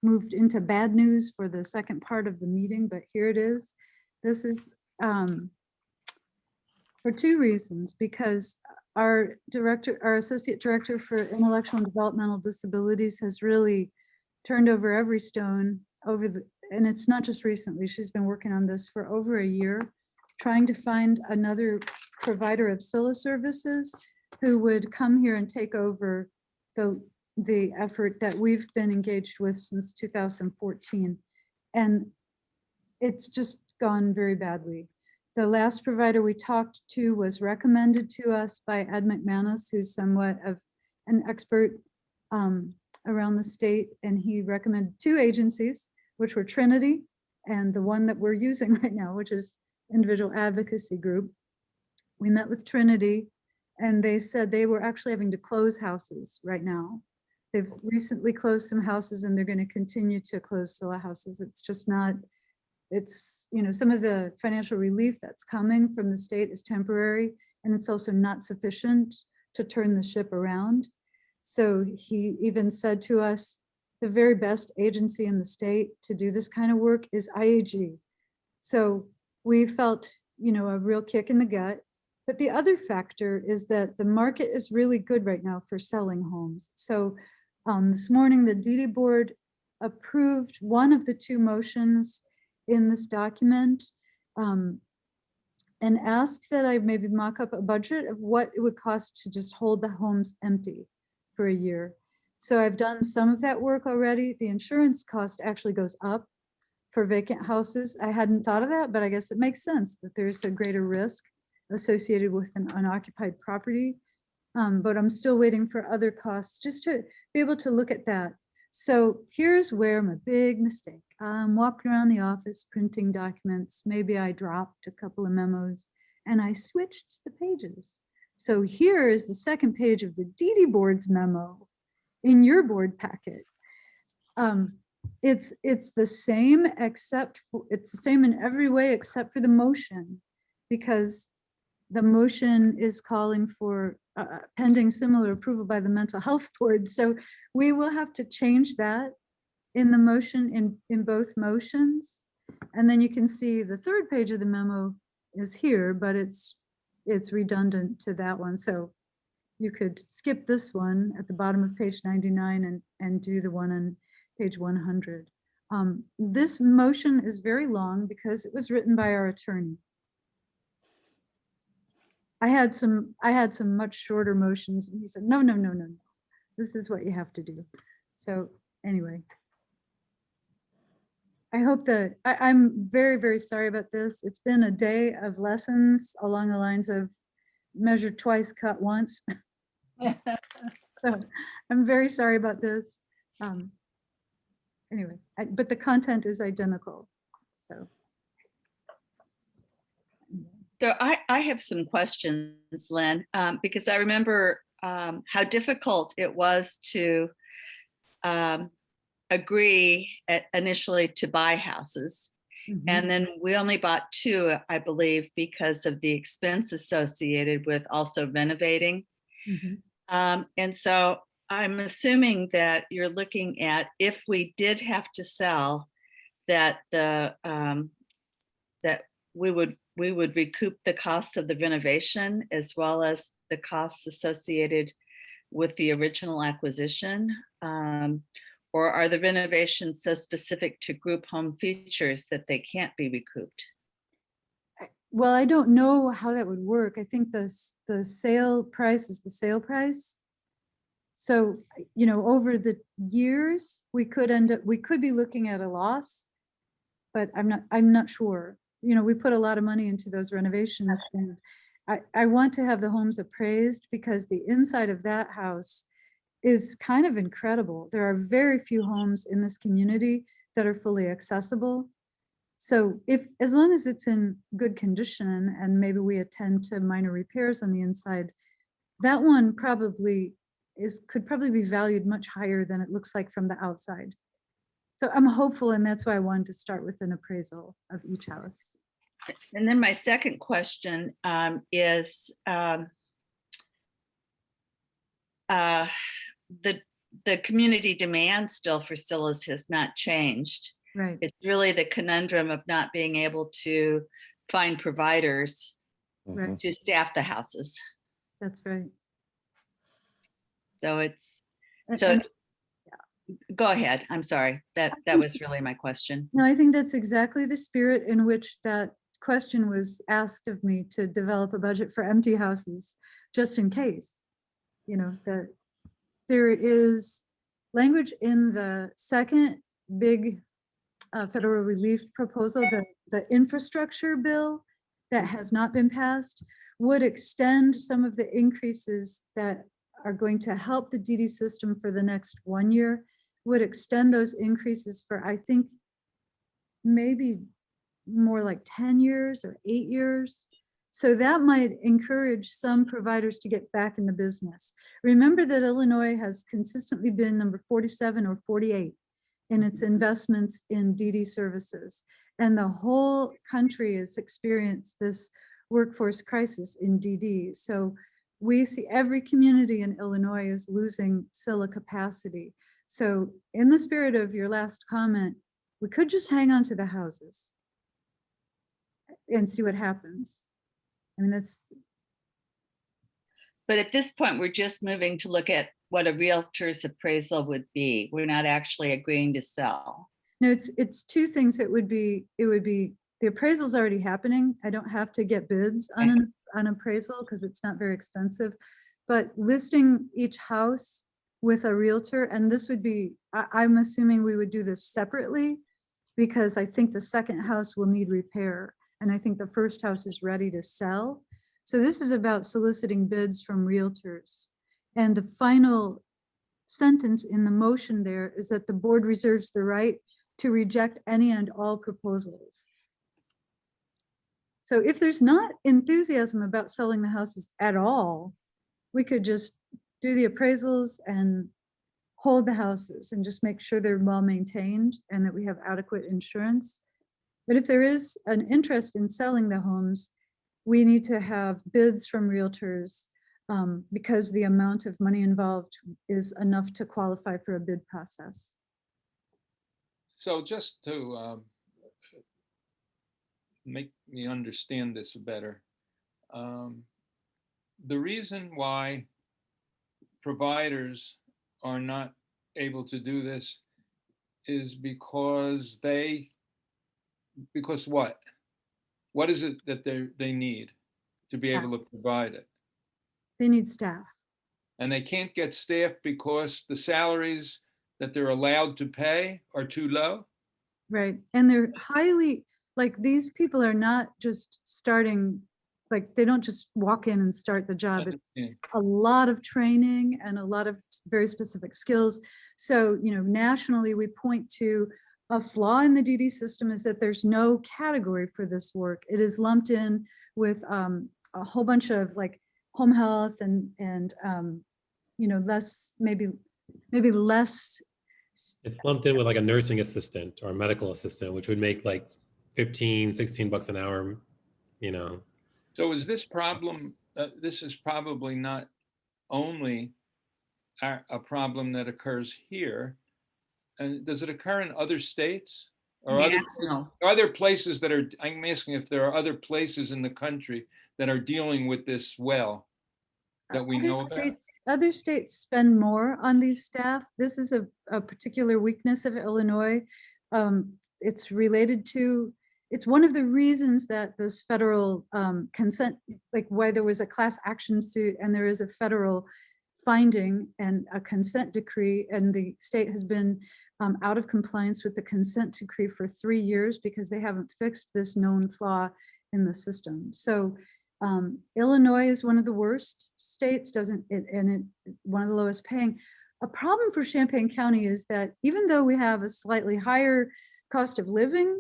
move into bad news for the second part of the meeting, but here it is. This is for 2 reasons, because our associate director for intellectual and developmental disabilities has really turned over every stone and it's not just recently, she's been working on this for over a year, trying to find another provider of SILA services who would come here and take over the effort that we've been engaged with since 2014. And it's just gone very badly. The last provider we talked to was recommended to us by Ed McManus, who's somewhat of an expert around the state, and he recommended 2 agencies, which were Trinity and the one that we're using right now, which is Individual Advocacy Group. We met with Trinity, and they said they were actually having to close houses right now. They've recently closed some houses, and they're going to continue to close SILA houses. It's just not, some of the financial relief that's coming from the state is temporary, and it's also not sufficient to turn the ship around. So he even said to us, the very best agency in the state to do this kind of work is IAG. So we felt a real kick in the gut. But the other factor is that the market is really good right now for selling homes. So this morning, the DD board approved one of the two motions in this document, and asked that I maybe mock up a budget of what it would cost to just hold the homes empty for a year. So I've done some of that work already. The insurance cost actually goes up for vacant houses. I hadn't thought of that, but I guess it makes sense that there's a greater risk associated with an unoccupied property. But I'm still waiting for other costs just to be able to look at that. So here's where my big mistake. I'm walking around the office printing documents. Maybe I dropped a couple of memos and I switched the pages. So here is the second page of the DD board's memo in your board packet. It's the same except for, it's the same in every way except for the motion, because the motion is calling for pending similar approval by the mental health board. So we will have to change that in the motion in both motions. And then you can see the third page of the memo is here, but it's redundant to that one. So you could skip this one at the bottom of page 99 and do the one on page 100. This motion is very long because it was written by our attorney. I had some much shorter motions, and he said, no, this is what you have to do. So anyway, I hope that I'm very, very sorry about this. It's been a day of lessons along the lines of measure twice, cut once. So I'm very sorry about this. Anyway, but the content is identical. So. So I have some questions, Lynn, because I remember how difficult it was to agree initially to buy houses. Mhm. And then we only bought two, I believe, because of the expense associated with also renovating. Mhm. And so I'm assuming that you're looking at, if we did have to sell, that that we would recoup the costs of the renovation as well as the costs associated with the original acquisition. Or are the renovations so specific to group home features that they can't be recouped? Well, I don't know how that would work. I think the sale price is the sale price. So, over the years, we could be looking at a loss, but I'm not sure. We put a lot of money into those renovations, and I want to have the homes appraised because the inside of that house is kind of incredible. There are very few homes in this community that are fully accessible. So as long as it's in good condition and maybe we attend to minor repairs on the inside, that one could probably be valued much higher than it looks like from the outside. So I'm hopeful, and that's why I wanted to start with an appraisal of each house. And then my second question is the community demand still for Silas has not changed. Right. It's really the conundrum of not being able to find providers Right. to staff the houses. That's right. So And- go ahead. I'm sorry. That was really my question. No, I think that's exactly the spirit in which that question was asked of me, to develop a budget for empty houses, just in case. That there is language in the second big federal relief proposal, the infrastructure bill that has not been passed, would extend some of the increases that are going to help the DD system for the next 1 year, would extend those increases for, I think, maybe more like 10 years or 8 years. So that might encourage some providers to get back in the business. Remember that Illinois has consistently been number 47 or 48 in its investments in DD services. And the whole country has experienced this workforce crisis in DD. So we see every community in Illinois is losing SILA capacity. So in the spirit of your last comment, we could just hang on to the houses. and see what happens. I mean, that's, But at this point, we're just moving to look at what a realtor's appraisal would be. We're not actually agreeing to sell. no, it's two things. It would be, the appraisal's already happening. I don't have to get bids on an appraisal because it's not very expensive. But listing each house with a realtor, and this would be, I'm assuming we would do this separately because I think the second house will need repair. And I think the first house is ready to sell. So this is about soliciting bids from realtors. And the final sentence in the motion there is that the board reserves the right to reject any and all proposals. So if there's not enthusiasm about selling the houses at all, we could just do the appraisals and hold the houses and just make sure they're well maintained and that we have adequate insurance. But if there is an interest in selling the homes, we need to have bids from realtors because the amount of money involved is enough to qualify for a bid process. So just to make me understand this better, the reason why providers are not able to do this is because what? What is it that they need to be able to provide it? They need staff. And they can't get staff because the salaries that they're allowed to pay are too low? Right. And they're highly, like, these people are not just starting, like, they don't just walk in and start the job. It's a lot of training and a lot of very specific skills. So, you know, nationally, we point to a flaw in the DD system is that there's no category for this work. It is lumped in with a whole bunch of like home health and you know, less, maybe less. It's lumped in with like a nursing assistant or a medical assistant, which would make like 15, 16 bucks an hour, you know. So is this problem, this is probably not only a problem that occurs here, and does it occur in other states? Or are there places that are, I'm asking if there are other places in the country that are dealing with this well that we know about? Other states spend more on these staff. This is a particular weakness of Illinois. It's related to, it's one of the reasons that this federal consent, like why there was a class action suit and there is a federal finding and a consent decree, and the state has been out of compliance with the consent decree for 3 years because they haven't fixed this known flaw in the system. So Illinois is one of the worst states, one of the lowest paying. A problem for Champaign County is that even though we have a slightly higher cost of living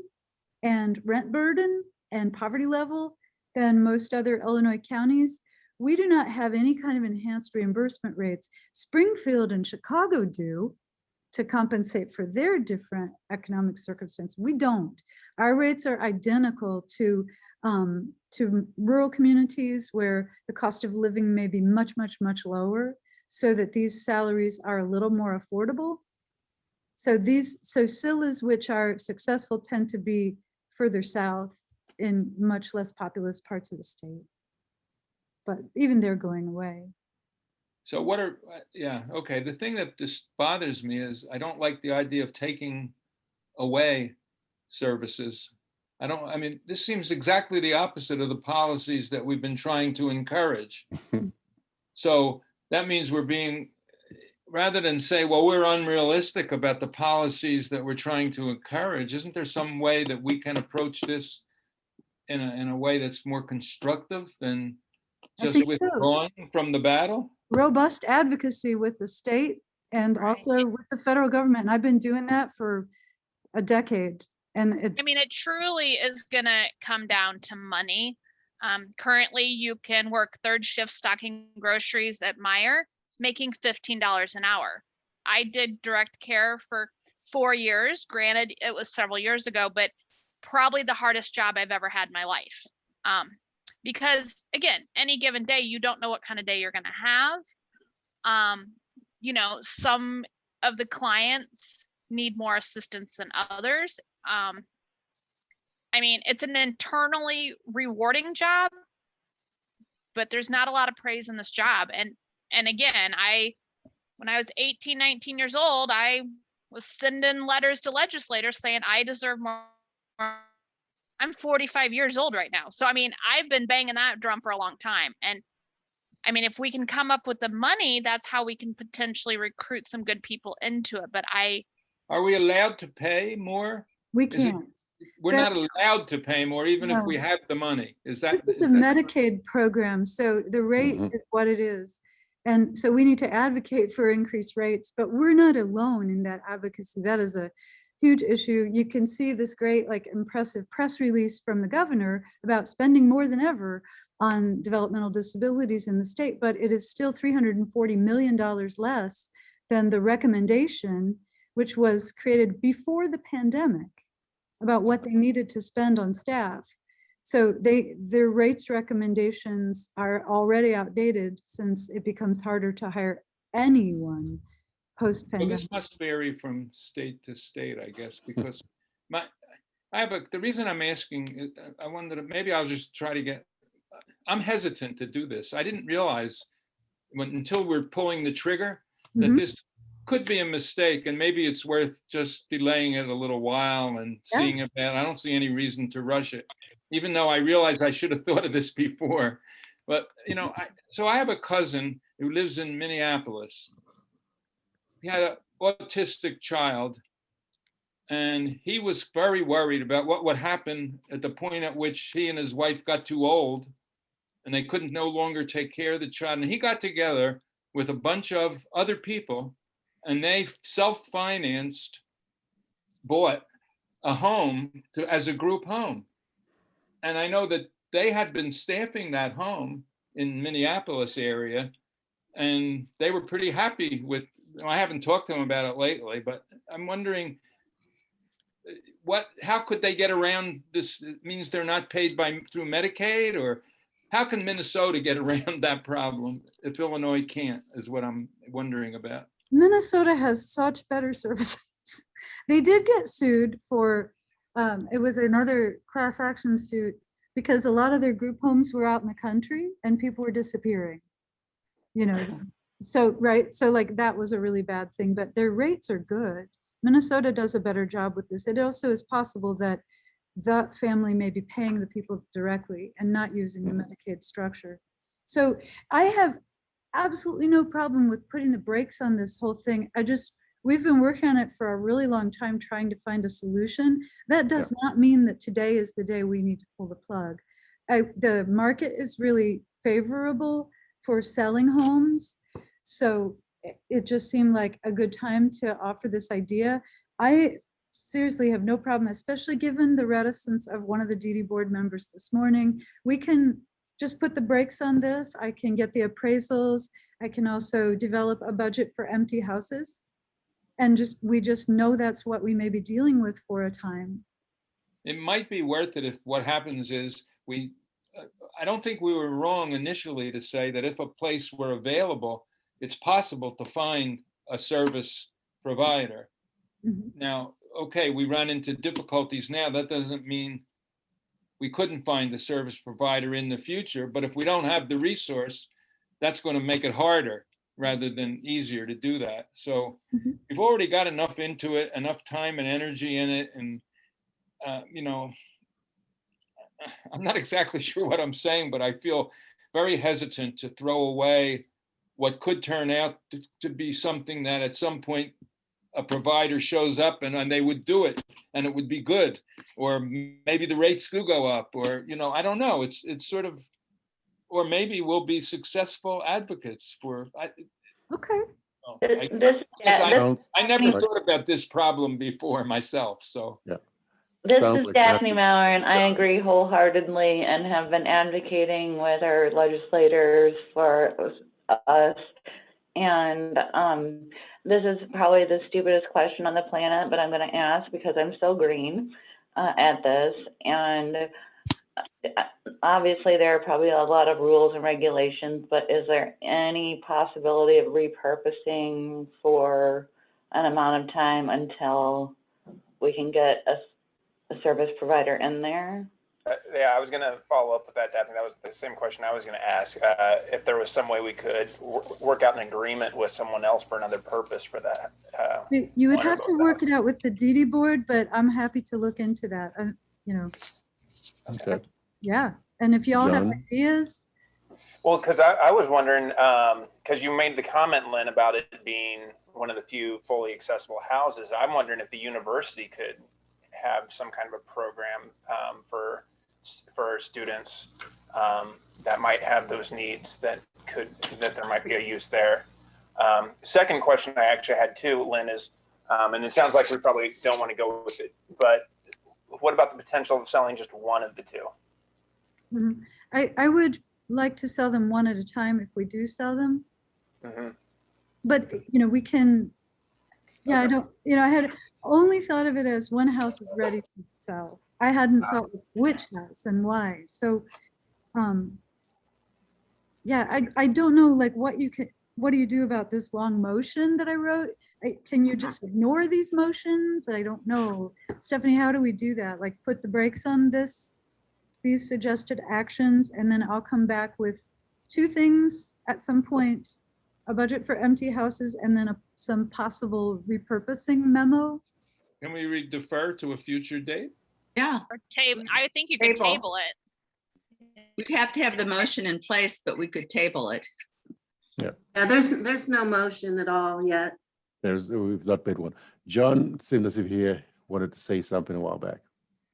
and rent burden and poverty level than most other Illinois counties, we do not have any kind of enhanced reimbursement rates. Springfield and Chicago do to compensate for their different economic circumstance. We don't. Our rates are identical to rural communities where the cost of living may be much, much, much lower, so that these salaries are a little more affordable. So CILAs which are successful tend to be further south in much less populous parts of the state. But even they're going away. So what are, yeah, okay. The thing that just bothers me is I don't like the idea of taking away services. I mean, this seems exactly the opposite of the policies that we've been trying to encourage. So that means we're being, rather than say, well, we're unrealistic about the policies that we're trying to encourage, isn't there some way that we can approach this in a way that's more constructive than just withdrawing from the battle? Robust advocacy with the state and also with the federal government. And I've been doing that for a decade. And I mean, it truly is gonna come down to money. Currently, you can work third shift stocking groceries at Meijer, making $15 an hour. I did direct care for 4 years. Granted, it was several years ago, but probably the hardest job I've ever had in my life. Because again, any given day, you don't know what kind of day you're gonna have. You know, some of the clients need more assistance than others. I mean, it's an internally rewarding job, but there's not a lot of praise in this job. And again, when I was 18, 19 years old, I was sending letters to legislators saying I deserve more. I'm 45 years old right now. So, I mean, I've been banging that drum for a long time. And I mean, if we can come up with the money, that's how we can potentially recruit some good people into it. But Are we allowed to pay more? We Is it- can't. We're not allowed to pay more, even if we No. have the money. Is that? This is a Medicaid program, so the rate Mhm. is what it is. And so we need to advocate for increased rates, but we're not alone in that advocacy. That is a huge issue. You can see this great, like, impressive press release from the governor about spending more than ever on developmental disabilities in the state, but it is still $340 million less than the recommendation, which was created before the pandemic, about what they needed to spend on staff. So their rates recommendations are already outdated since it becomes harder to hire anyone Well, post-pandemic. this must vary from state to state, I guess, because the reason I'm asking, I wondered, maybe I'll just try to get, I'm hesitant to do this. I didn't realize until we're pulling the trigger that Mhm. this could be a mistake, and maybe it's worth just delaying it a little while and seeing it. And I don't see any reason to rush it, even though I realize I should have thought of this before. But, so I have a cousin who lives in Minneapolis. He had an autistic child, and he was very worried about what would happen at the point at which he and his wife got too old and they couldn't no longer take care of the child. And he got together with a bunch of other people, and they self-financed, bought a home as a group home. And I know that they had been staffing that home in Minneapolis area, and they were pretty happy with. I haven't talked to them about it lately, but I'm wondering how could they get around this? It means they're not paid through Medicaid, or how can Minnesota get around that problem if Illinois can't, is what I'm wondering about. Minnesota has such better services. They did get sued for, it was another class action suit because a lot of their group homes were out in the country and people were disappearing. So, right, so like that was a really bad thing, but their rates are good. Minnesota does a better job with this. It also is possible that that family may be paying the people directly and not using the Medicaid structure. So I have absolutely no problem with putting the brakes on this whole thing. We've been working on it for a really long time trying to find a solution. That does not mean that today is the day we need to pull the plug. The market is really favorable for selling homes. So it just seemed like a good time to offer this idea. I seriously have no problem, especially given the reticence of one of the DD board members this morning. We can just put the brakes on this. I can get the appraisals. I can also develop a budget for empty houses. And we just know that's what we may be dealing with for a time. It might be worth it if what happens is I don't think we were wrong initially to say that if a place were available, it's possible to find a service provider. Mhm. Now, okay, we run into difficulties now. That doesn't mean we couldn't find a service provider in the future, but if we don't have the resource, that's going to make it harder rather than easier to do that. So Mhm. we've already got enough into it, enough time and energy in it. And, I'm not exactly sure what I'm saying, but I feel very hesitant to throw away what could turn out to be something that at some point a provider shows up and they would do it and it would be good, or maybe the rates do go up, or, I don't know. It's sort of, or maybe we'll be successful advocates for. Okay. I never thought about this problem before myself, so. Yeah. This Sounds is like Daphne Daphne. Maurer, and I agree wholeheartedly and have been advocating with our legislators for us. And this is probably the stupidest question on the planet, but I'm going to ask because I'm so green at this. And obviously there are probably a lot of rules and regulations, but is there any possibility of repurposing for an amount of time until we can get service provider in there. Yeah, I was going to follow up with that, Daphne. That was the same question I was going to ask. If there was some way we could work out an agreement with someone else for another purpose for that. You would one or have to both work it out with the DD board, but I'm happy to look into that. You know, Okay. yeah. And if y'all have John? ideas, Well, because I was wondering, because you made the comment, Lynn, about it being one of the few fully accessible houses. I'm wondering if the university could have some kind of a program for students that might have those needs that there might be a use there. Second question I actually had too, Lynn, is, and it sounds like we probably don't want to go with it, but what about the potential of selling just one of the two? I would like to sell them one at a time if we do sell them. But, you know, we can, yeah, I don't, you know, I had only thought of it as one house is ready to sell. I hadn't thought of which house and why. So, yeah, I don't know, like what do you do about this long motion that I wrote? Can you just ignore these motions? I don't know. Stephanie, how do we do that? Like put the brakes on these suggested actions, and then I'll come back with two things at some point, a budget for empty houses and then some possible repurposing memo. Can we defer to a future date? Yeah, Or table, I think you could Table. table it. we'd have to have the motion in place, but we could table it. Yeah, there's no motion at all yet. We've not made one. John seemed as if he wanted to say something a while back.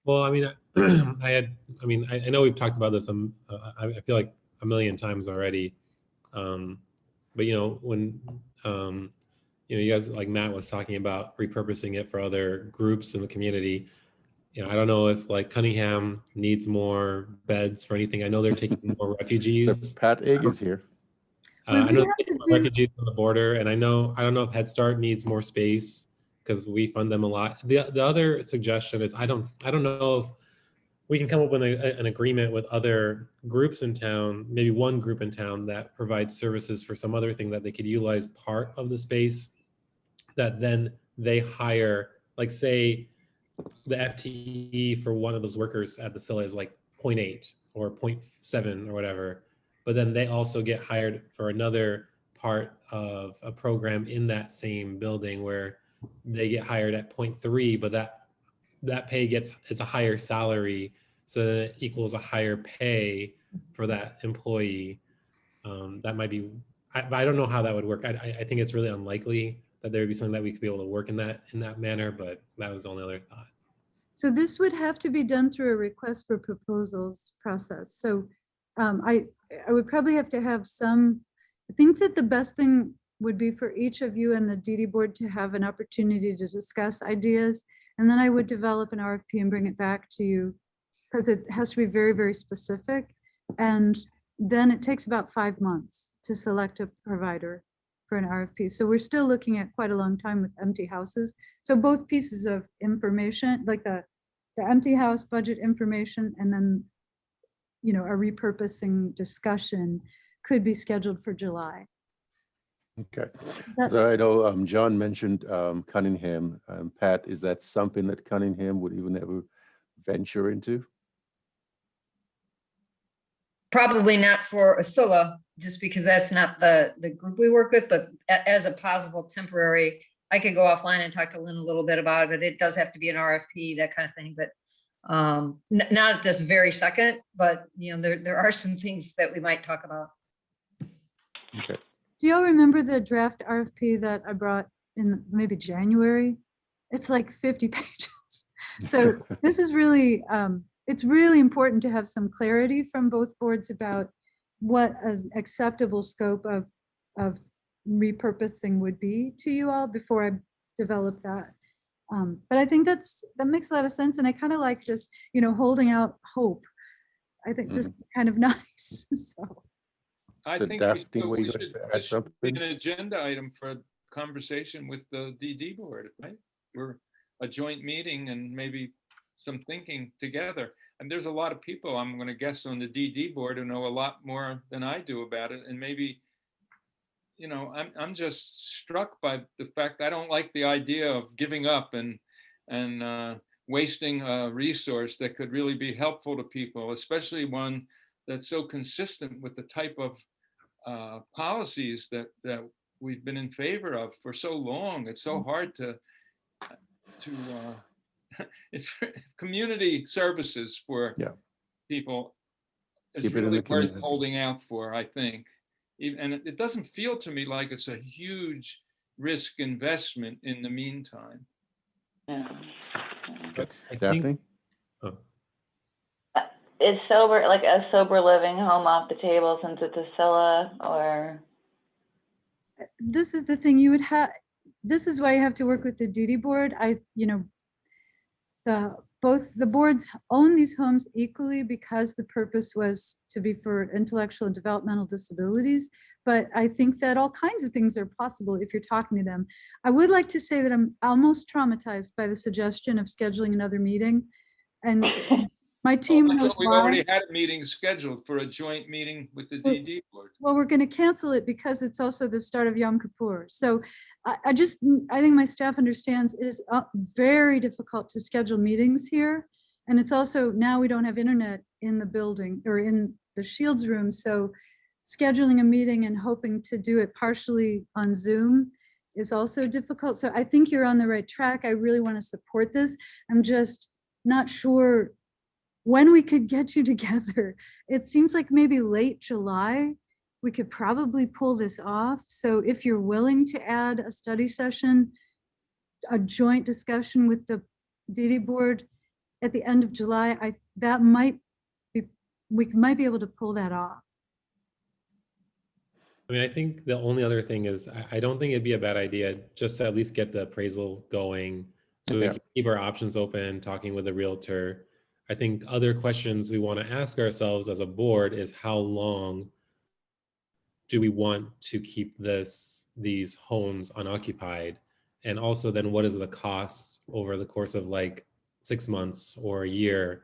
Well, I mean, I know we've talked about this. I feel like a million times already. But you know, when you know, you guys, like Matt was talking about repurposing it for other groups in the community. You know, I don't know if like Cunningham needs more beds for anything. I know they're taking more refugees. So Pat Egg is here. I know they're taking more refugees from the border, and I don't know if Head Start needs more space because we fund them a lot. The other suggestion is I don't know if we can come up with an agreement with other groups in town, maybe one group in town that provides services for some other thing that they could utilize part of the space, that then they hire, like say the FTE for one of those workers at the Scylla is like 0.8 or 0.7 or whatever, but then they also get hired for another part of a program in that same building where they get hired at 0.3, but that pay it's a higher salary, so then it equals a higher pay for that employee. That might be, I don't know how that would work. I think it's really unlikely that there would be something that we could be able to work in that manner, but that was the only other thought. So this would have to be done through a request for proposals process. So I would probably have to have some, I think that the best thing would be for each of you and the DD board to have an opportunity to discuss ideas. And then I would develop an RFP and bring it back to you because it has to be very, very specific. And then it takes about 5 months to select a provider for an RFP. So we're still looking at quite a long time with empty houses. So both pieces of information, like the empty house budget information, and then, you know, a repurposing discussion could be scheduled for July. Okay. So I know John mentioned Cunningham. Pat, is that something that Cunningham would even ever venture into? Probably not for Asilla, just because that's not the group we work with, but as a possible temporary, I could go offline and talk to Lynn a little bit about it. It does have to be an RFP, that kind of thing, but not at this very second, but you know, there are some things that we might talk about. Okay. Do y'all remember the draft RFP that I brought in maybe January? It's like 50 pages. So this is really, it's really important to have some clarity from both boards about what an acceptable scope of repurposing would be to you all before I develop that. But I think that makes a lot of sense. And I kind of like this, you know, holding out hope. I think this is kind of nice. So. I So think Daphne, were you we going to should add be something? an agenda item for a conversation with the DD board, right? We're a joint meeting and maybe some thinking together. And there's a lot of people, I'm going to guess, on the DD board who know a lot more than I do about it. And maybe, you know, I'm just struck by the fact I don't like the idea of giving up and wasting a resource that could really be helpful to people, especially one that's so consistent with the type of policies that we've been in favor of for so long. It's so hard to it's community services for people. It's Keep it in really the worth community. holding out for, I think. And it doesn't feel to me like it's a huge risk investment in the meantime. Yeah. Okay. I think- Daphne? Oh, Is sober, like a sober living home off the table since it's a SILA, or? This is the thing you would have, this is why you have to work with the DD board. Both the boards own these homes equally because the purpose was to be for intellectual and developmental disabilities. But I think that all kinds of things are possible if you're talking to them. I would like to say that I'm almost traumatized by the suggestion of scheduling another meeting. And my team I knows thought we why. already had a meeting scheduled for a joint meeting with the DD board. Well, we're going to cancel it because it's also the start of Yom Kippur. So I think my staff understands it is very difficult to schedule meetings here. And it's also, now we don't have internet in the building or in the Shields room. So scheduling a meeting and hoping to do it partially on Zoom is also difficult. So I think you're on the right track. I really want to support this. I'm just not sure when we could get you together. It seems like maybe late July, we could probably pull this off. So if you're willing to add a study session, a joint discussion with the DD board at the end of July, we might be able to pull that off. I mean, I think the only other thing is I don't think it'd be a bad idea just to at least get the appraisal going so we can keep our options open, talking with a realtor. I think other questions we want to ask ourselves as a board is how long do we want to keep these homes unoccupied? And also then what is the cost over the course of like 6 months or a year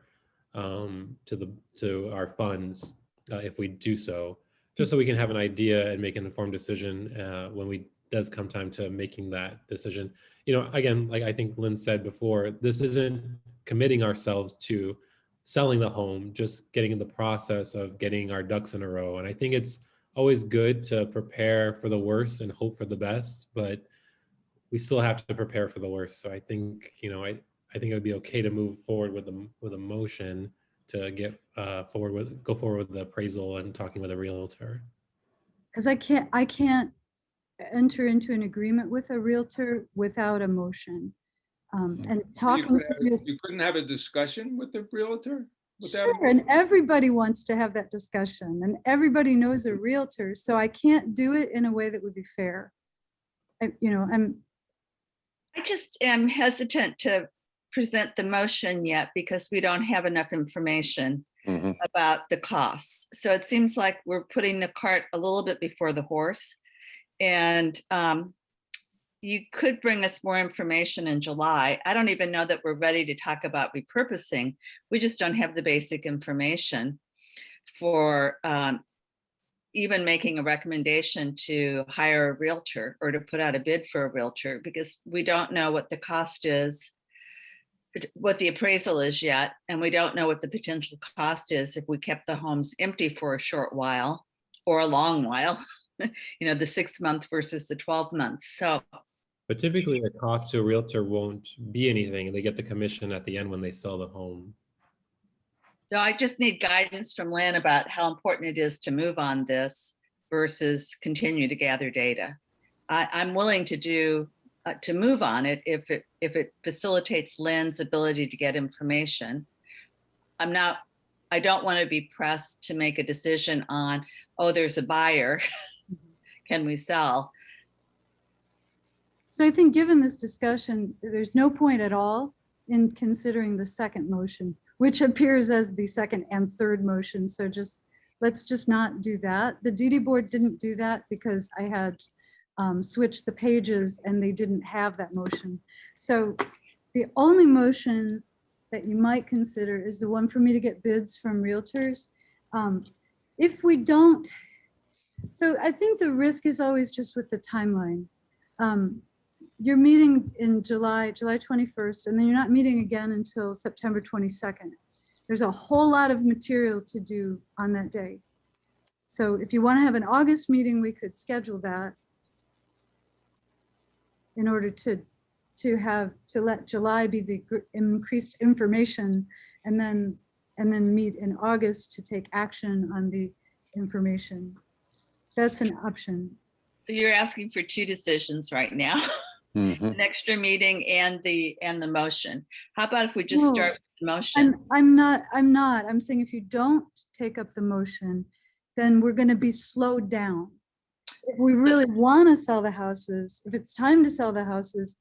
to our funds if we do so, just so we can have an idea and make an informed decision when we does come time to making that decision. You know, again, like I think Lynn said before, this isn't committing ourselves to selling the home, just getting in the process of getting our ducks in a row. And I think it's always good to prepare for the worst and hope for the best, but we still have to prepare for the worst. So I think, you know, I think it would be okay to move forward with a motion to go forward with the appraisal and talking with a realtor. Because I can't enter into an agreement with a realtor without a motion. And talking to You couldn't have a discussion with the realtor? Sure, and everybody wants to have that discussion and everybody knows a realtor, so I can't do it in a way that would be fair. I just am hesitant to present the motion yet because we don't have enough information about the costs. So it seems like we're putting the cart a little bit before the horse. And you could bring us more information in July. I don't even know that we're ready to talk about repurposing. We just don't have the basic information for even making a recommendation to hire a realtor or to put out a bid for a realtor, because we don't know what the cost is, what the appraisal is yet, and we don't know what the potential cost is if we kept the homes empty for a short while or a long while, you know, the 6 month versus the 12 months. So. But typically the cost to a realtor won't be anything. They get the commission at the end when they sell the home. So I just need guidance from Lynn about how important it is to move on this versus continue to gather data. I'm willing to move on it if it facilitates Lynn's ability to get information. I don't want to be pressed to make a decision on, oh, there's a buyer, can we sell? So I think given this discussion, there's no point at all in considering the second motion, which appears as the second and third motion. So let's just not do that. The DD board didn't do that because I had switched the pages and they didn't have that motion. So the only motion that you might consider is the one for me to get bids from realtors. If we don't, so I think the risk is always just with the timeline. you're meeting in July 21st, and then you're not meeting again until September 22nd. There's a whole lot of material to do on that day. So if you want to have an August meeting, we could schedule that in order to let July be the increased information, and then meet in August to take action on the information. That's an option. So you're asking for two decisions right now, an extra meeting and the motion. How about if we just No, start with the motion? I'm not. I'm saying if you don't take up the motion, then we're going to be slowed down. If we really want to sell the houses, if it's time to sell the houses,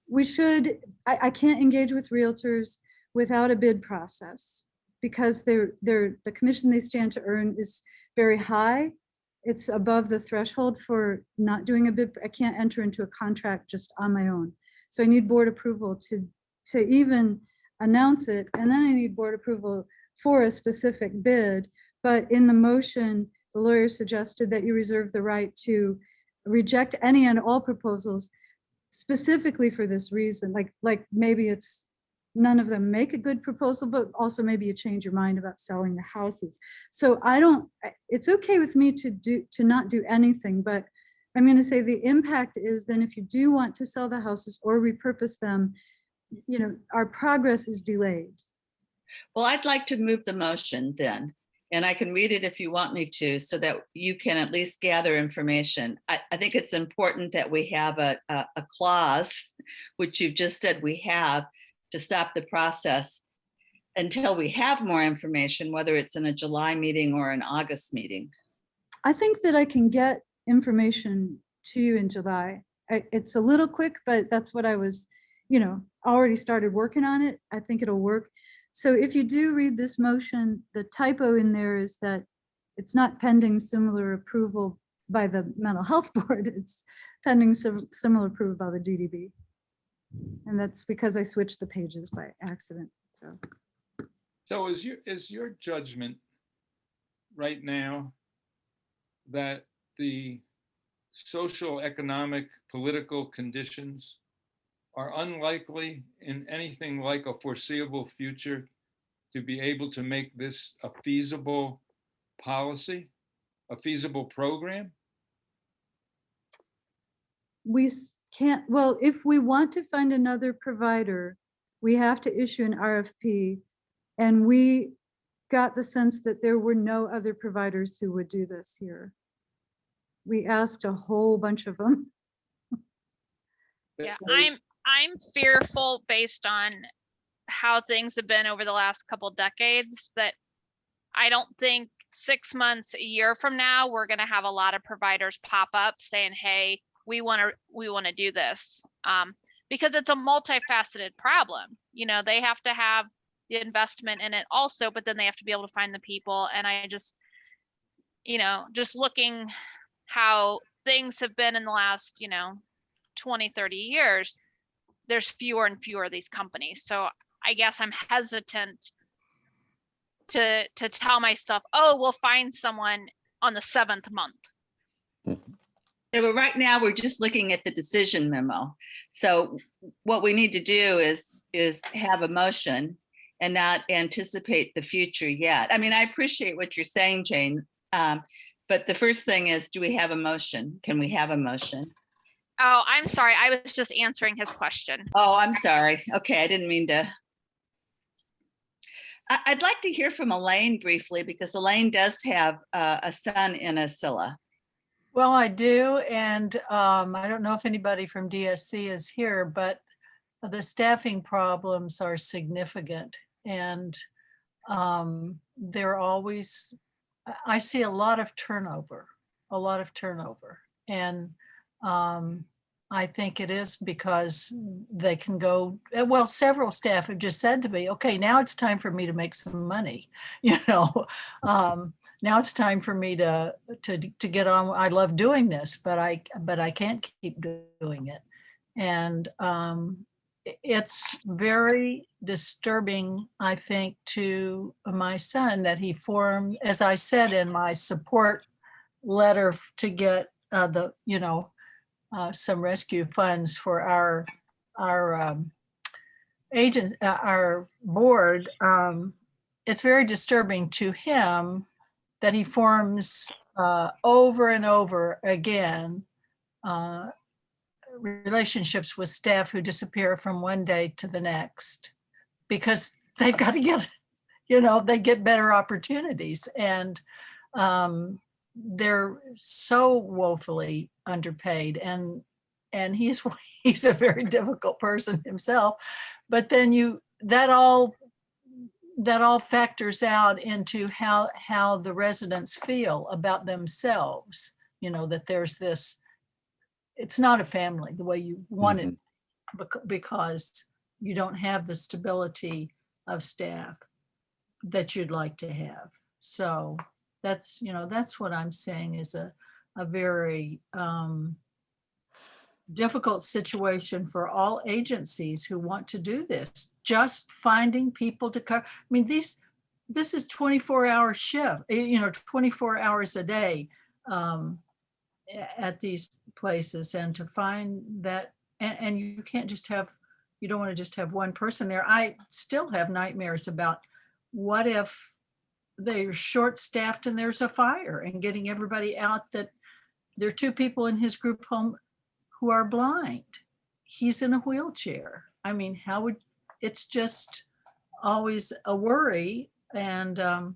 we should, I can't engage with realtors without a bid process, because the commission they stand to earn is very high. It's above the threshold for not doing a bid. I can't enter into a contract just on my own. So I need board approval to even announce it. And then I need board approval for a specific bid. But in the motion, the lawyer suggested that you reserve the right to reject any and all proposals specifically for this reason. Like maybe it's none of them make a good proposal, but also maybe you change your mind about selling the houses. So it's okay with me to not do anything, but I'm going to say the impact is then if you do want to sell the houses or repurpose them, our progress is delayed. Well, I'd like to move the motion then, and I can read it if you want me to, so that you can at least gather information. I think it's important that we have a clause, which you've just said we have, to stop the process until we have more information, whether it's in a July meeting or an August meeting. I think that I can get information to you in July. It's a little quick, but that's what I was, already started working on it. I think it'll work. So if you do read this motion, the typo in there is that it's not pending similar approval by the mental health board. It's pending similar approval by the DDB. And that's because I switched the pages by accident. So is your judgment right now that the social, economic, political conditions are unlikely in anything like a foreseeable future to be able to make this a feasible policy, a feasible program? We can't, well, if we want to find another provider, we have to issue an RFP. And we got the sense that there were no other providers who would do this here. We asked a whole bunch of them. Yeah, I'm fearful based on how things have been over the last couple decades that I don't think 6 months, a year from now, we're going to have a lot of providers pop up saying, hey, we want to do this, because it's a multifaceted problem. They have to have the investment in it also, but then they have to be able to find the people. And I just, just looking how things have been in the last, 20, 30 years, there's fewer and fewer of these companies. So I guess I'm hesitant to tell myself, oh, we'll find someone on the 7th month. Yeah, but right now we're just looking at the decision memo. So what we need to do is have a motion and not anticipate the future yet. I mean, I appreciate what you're saying, Jane, but the first thing is, do we have a motion? Can we have a motion? Oh, I'm sorry. I was just answering his question. Oh, I'm sorry. Okay, I didn't mean to. I'd like to hear from Elaine briefly, because Elaine does have a son in Acilla. Well, I do, and I don't know if anybody from DSC is here, but the staffing problems are significant, and they're always, I see a lot of turnover, and I think it is because they can go, well, several staff have just said to me, okay, now it's time for me to make some money. Now it's time for me to get on. I love doing this, but I can't keep doing it. And it's very disturbing, I think, to my son that he formed, as I said in my support letter, to get some rescue funds for our agents, our board. It's very disturbing to him that he forms over and over again relationships with staff who disappear from one day to the next because they've got to get, they get better opportunities, and they're so woefully underpaid, and he's a very difficult person himself. But then that all factors out into how the residents feel about themselves, that there's this, it's not a family the way you want it, because you don't have the stability of staff that you'd like to have. So that's what I'm saying is a very difficult situation for all agencies who want to do this. Just finding people to cover. I mean, this is 24-hour shift, 24 hours a day at these places, and to find that, and you can't just have, you don't want to just have one person there. I still have nightmares about what if they're short-staffed and there's a fire, and getting everybody out. That there are 2 people in his group home who are blind. He's in a wheelchair. I mean, it's just always a worry. And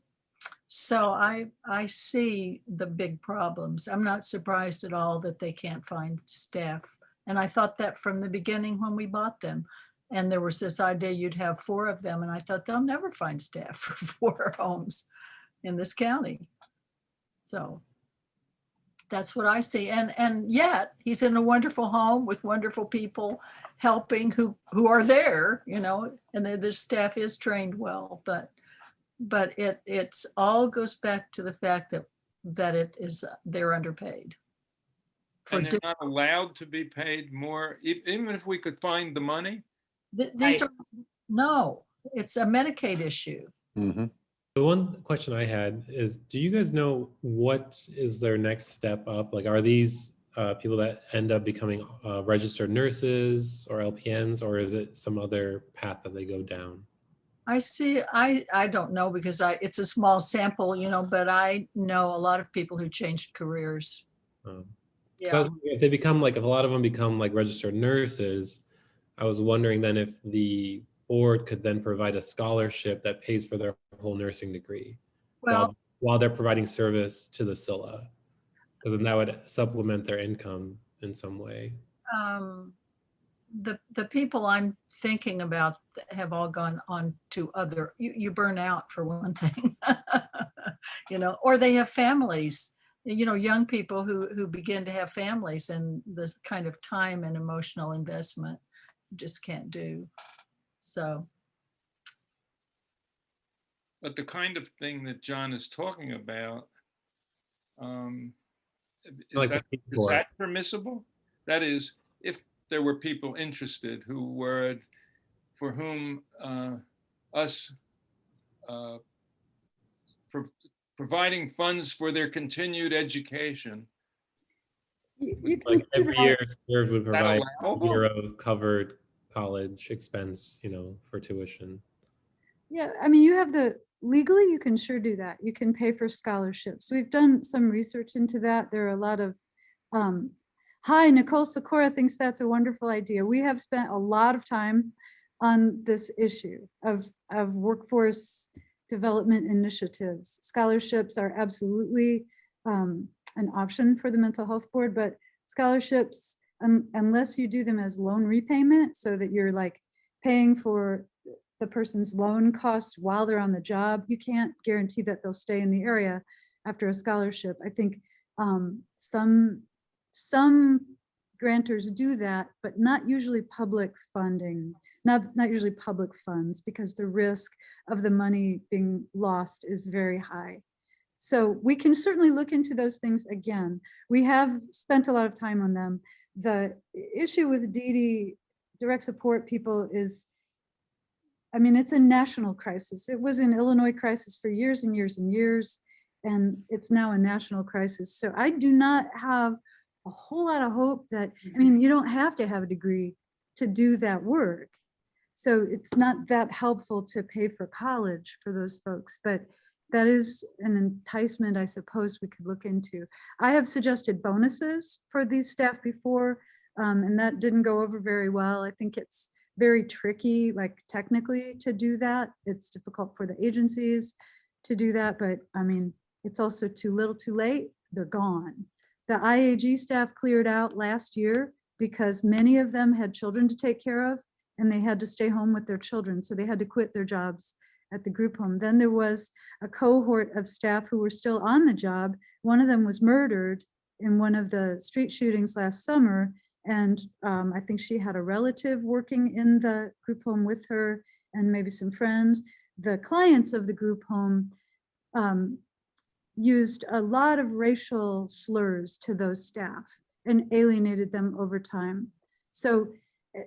so I see the big problems. I'm not surprised at all that they can't find staff. And I thought that from the beginning when we bought them. And there was this idea you'd have 4 of them. And I thought they'll never find staff for 4 homes in this county. So that's what I see. And yet he's in a wonderful home with wonderful people helping who are there, and the staff is trained well, but it's all goes back to the fact that they're underpaid. And they're not allowed to be paid more, even if we could find the money? No, it's a Medicaid issue. Mm-hmm. The one question I had is, do you guys know what is their next step up? Like, are these people that end up becoming registered nurses or LPNs, or is it some other path that they go down? I don't know, because it's a small sample, but I know a lot of people who changed careers. Yeah. So I was wondering if a lot of them become like registered nurses, I was wondering then if the board could then provide a scholarship that pays for their whole nursing degree, while they're providing service to the SILA, because then that would supplement their income in some way. The people I'm thinking about have all gone on to other, you burn out for one thing, or they have families, young people who begin to have families, and the kind of time and emotional investment you just can't do. So. But the kind of thing that John is talking about, is that permissible? That is, if there were people interested for whom providing funds for their continued education. You can like do every that. year, SERV would provide a allowable? year of covered college expense, for tuition. Yeah, I mean, legally, you can sure do that. You can pay for scholarships. We've done some research into that. There are a lot of, hi, Nicole Sikora thinks that's a wonderful idea. We have spent a lot of time on this issue of workforce development initiatives. Scholarships are absolutely an option for the mental health board, but scholarships, unless you do them as loan repayment, so that you're like paying for the person's loan costs while they're on the job, you can't guarantee that they'll stay in the area after a scholarship. I think some grantors do that, but not usually public funding, not usually public funds, because the risk of the money being lost is very high. So we can certainly look into those things again. We have spent a lot of time on them. The issue with DD, direct support people, is, I mean, it's a national crisis. It was an Illinois crisis for years and years and years, and it's now a national crisis. So I do not have a whole lot of hope that, I mean, you don't have to have a degree to do that work. So it's not that helpful to pay for college for those folks, but that is an enticement I suppose we could look into. I have suggested bonuses for these staff before, and that didn't go over very well. I think it's very tricky, like technically to do that. It's difficult for the agencies to do that, but I mean, it's also too little too late. They're gone. The IAG staff cleared out last year because many of them had children to take care of and they had to stay home with their children. So they had to quit their jobs at the group home. Then there was a cohort of staff who were still on the job. One of them was murdered in one of the street shootings last summer. And I think she had a relative working in the group home with her and maybe some friends. The clients of the group home used a lot of racial slurs to those staff and alienated them over time. So,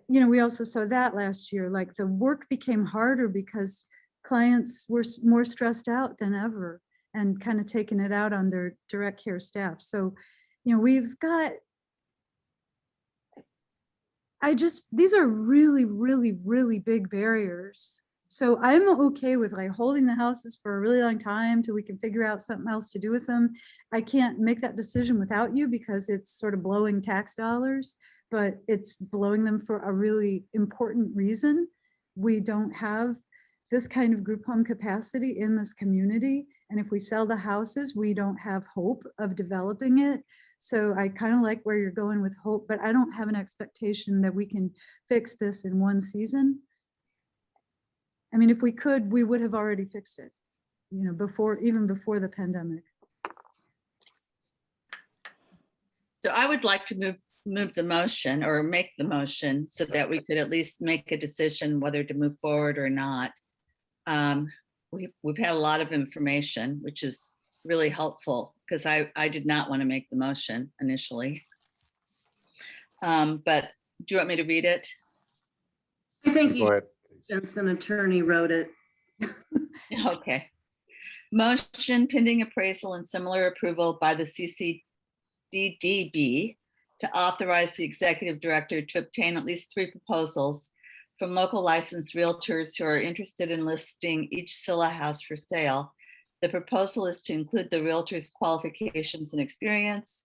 you know, we also saw that last year, like the work became harder because clients were more stressed out than ever and kind of taking it out on their direct care staff. So, you know, we've got, these are really, really, really big barriers. So I'm okay with like holding the houses for a really long time till we can figure out something else to do with them. I can't make that decision without you because it's sort of blowing tax dollars, but it's blowing them for a really important reason. We don't have this kind of group home capacity in this community. And if we sell the houses, we don't have hope of developing it. So I kind of like where you're going with hope, but I don't have an expectation that we can fix this in one season. I mean, if we could, we would have already fixed it, you know, even before the pandemic. So I would like to move the motion or make the motion so that we could at least make a decision whether to move forward or not. We've had a lot of information, which is really helpful because I did not want to make the motion initially. But do you want me to read it? I think Go you, ahead. since an attorney wrote it. Okay. Motion pending appraisal and similar approval by the CCDDB to authorize the executive director to obtain at least 3 proposals from local licensed realtors who are interested in listing each Scylla house for sale. The proposal is to include the realtor's qualifications and experience,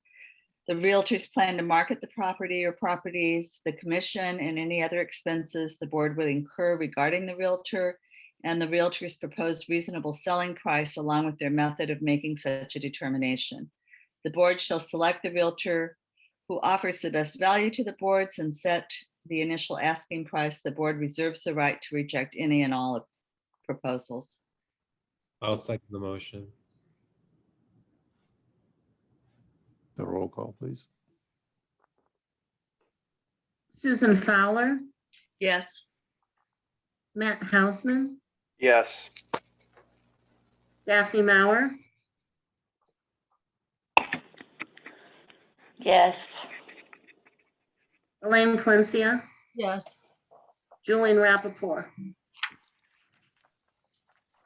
the realtor's plan to market the property or properties, the commission and any other expenses the board would incur regarding the realtor, and the realtor's proposed reasonable selling price along with their method of making such a determination. The board shall select the realtor who offers the best value to the boards and set the initial asking price. The board reserves the right to reject any and all proposals. I'll second the motion. The roll call, please. Susan Fowler, Yes. Matt Hausman, Yes. Daphne Maurer, Yes. Elaine Clencia, Yes. Julian Rappaport.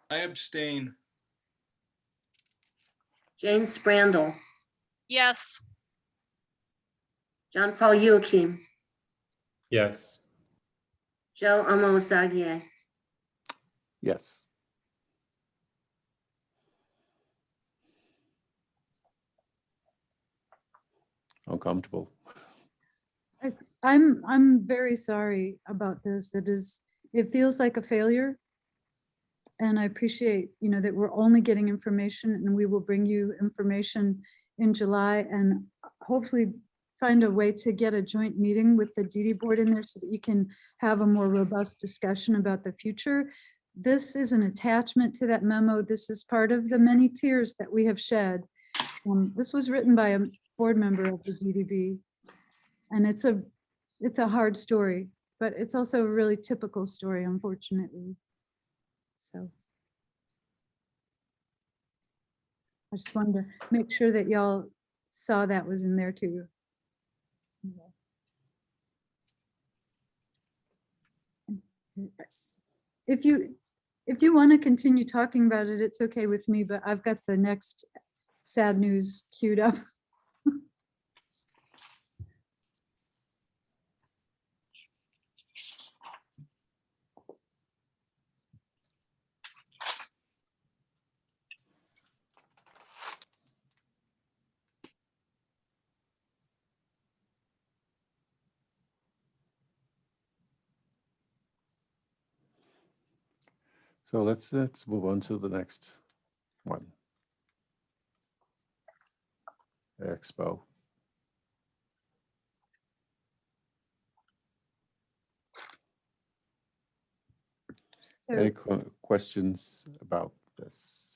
I abstain. Jane Sprandel, Yes. John Paul Joachim, Yes. Joe Amosagie. Yes. Uncomfortable. I'm very sorry about this. It feels like a failure. And I appreciate, you know, that we're only getting information and we will bring you information in July and hopefully find a way to get a joint meeting with the DD board in there so that you can have a more robust discussion about the future. This is an attachment to that memo. This is part of the many tears that we have shed. This was written by a board member of the DDB. And it's a hard story, but it's also a really typical story, unfortunately. So I just wanted to make sure that y'all saw that was in there too. If you want to continue talking about it, it's okay with me, but I've got the next sad news queued up. So let's move on to the next one. Expo. So, Any questions about this?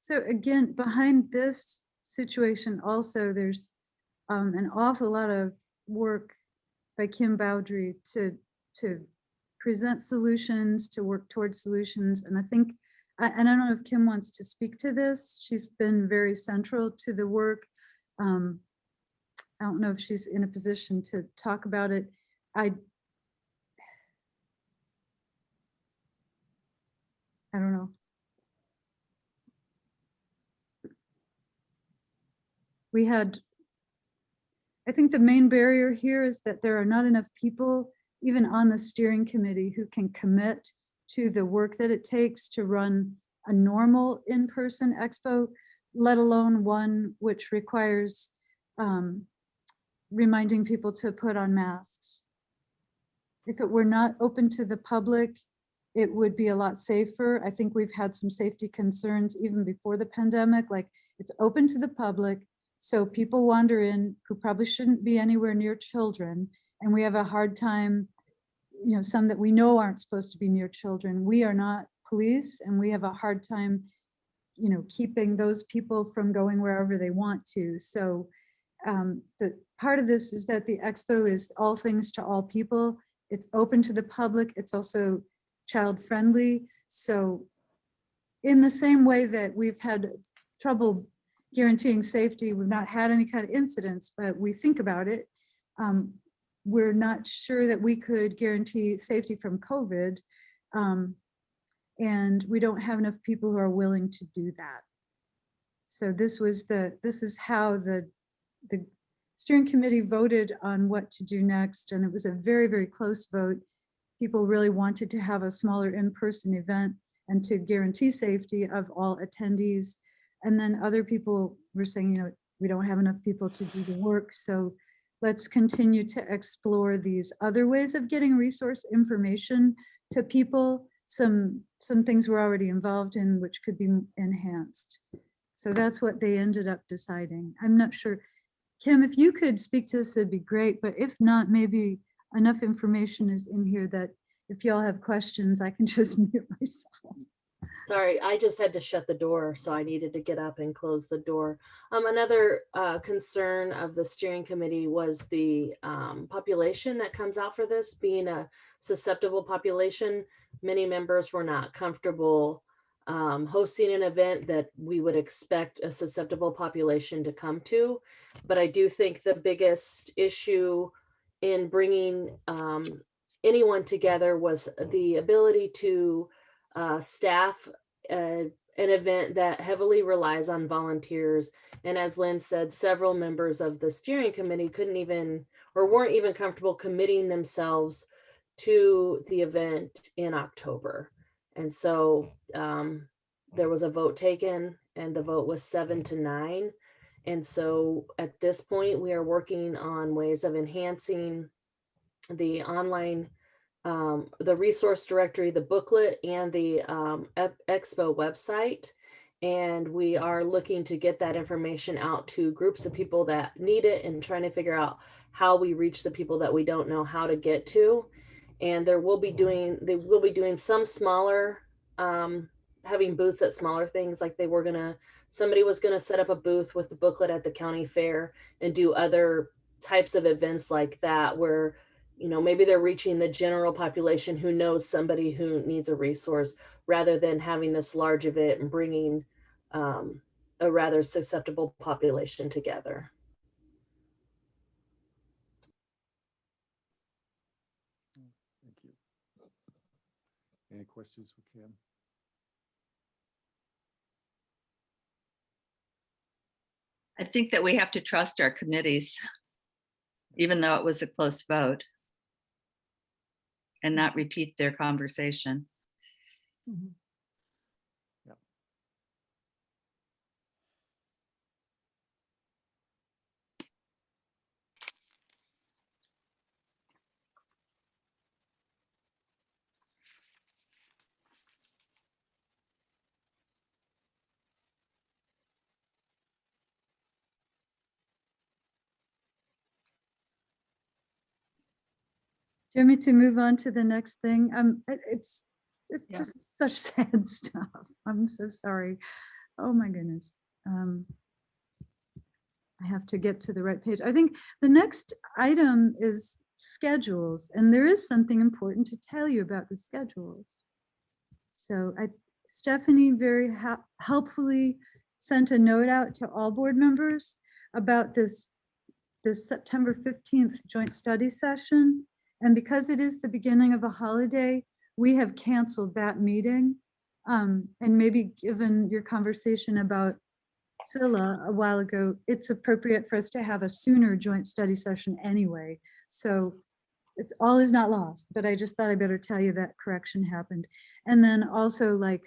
so again, behind this situation also, there's an awful lot of work by Kim Bowdry to present solutions, to work towards solutions. And I think, and I don't know if Kim wants to speak to this. She's been very central to the work. I don't know if she's in a position to talk about it. I don't know. We had, I think the main barrier here is that there are not enough people, even on the steering committee, who can commit to the work that it takes to run a normal in-person expo, let alone one which requires reminding people to put on masks. If it were not open to the public, it would be a lot safer. I think we've had some safety concerns even before the pandemic, like it's open to the public. So people wander in who probably shouldn't be anywhere near children. And we have a hard time, you know, some that we know aren't supposed to be near children. We are not police, and we have a hard time, you know, keeping those people from going wherever they want to. So the part of this is that the expo is all things to all people. It's open to the public. It's also child friendly. So in the same way that we've had trouble guaranteeing safety, we've not had any kind of incidents, but we think about it. We're not sure that we could guarantee safety from COVID. And we don't have enough people who are willing to do that. So this is how the steering committee voted on what to do next. And it was a very, very close vote. People really wanted to have a smaller in-person event and to guarantee safety of all attendees. And then other people were saying, you know, we don't have enough people to do the work. So let's continue to explore these other ways of getting resource information to people. Some things we're already involved in, which could be enhanced. So that's what they ended up deciding. I'm not sure. Kim, if you could speak to this, it'd be great. But if not, maybe enough information is in here that if y'all have questions, I can just mute myself. Sorry, I just had to shut the door, so I needed to get up and close the door. Another concern of the steering committee was the population that comes out for this, being a susceptible population. Many members were not comfortable hosting an event that we would expect a susceptible population to come to. But I do think the biggest issue in bringing anyone together was the ability to staff an event that heavily relies on volunteers. And as Lynn said, several members of the steering committee couldn't even, or weren't even comfortable committing themselves to the event in October. And so there was a vote taken, and the vote was 7-9. And so at this point, we are working on ways of enhancing the online, the resource directory, the booklet, and the Expo website. And we are looking to get that information out to groups of people that need it, and trying to figure out how we reach the people that we don't know how to get to. And they will be doing some smaller, having booths at smaller things. Like somebody was gonna set up a booth with the booklet at the county fair and do other types of events like that, where, you know, maybe they're reaching the general population who knows somebody who needs a resource, rather than having this large event and bringing a rather susceptible population together. Thank you. Any questions for Kim? I think that we have to trust our committees, even though it was a close vote, and not repeat their conversation. Mm-hmm. Yeah. Do you want me to move on to the next thing? Yeah. This is such sad stuff. I'm so sorry. Oh my goodness. I have to get to the right page. I think the next item is schedules, and there is something important to tell you about the schedules. So Stephanie very helpfully sent a note out to all board members about this September 15th joint study session. And because it is the beginning of a holiday, we have canceled that meeting. And maybe given your conversation about Scylla a while ago, it's appropriate for us to have a sooner joint study session anyway. So it's all is not lost, but I just thought I better tell you that correction happened. And then also like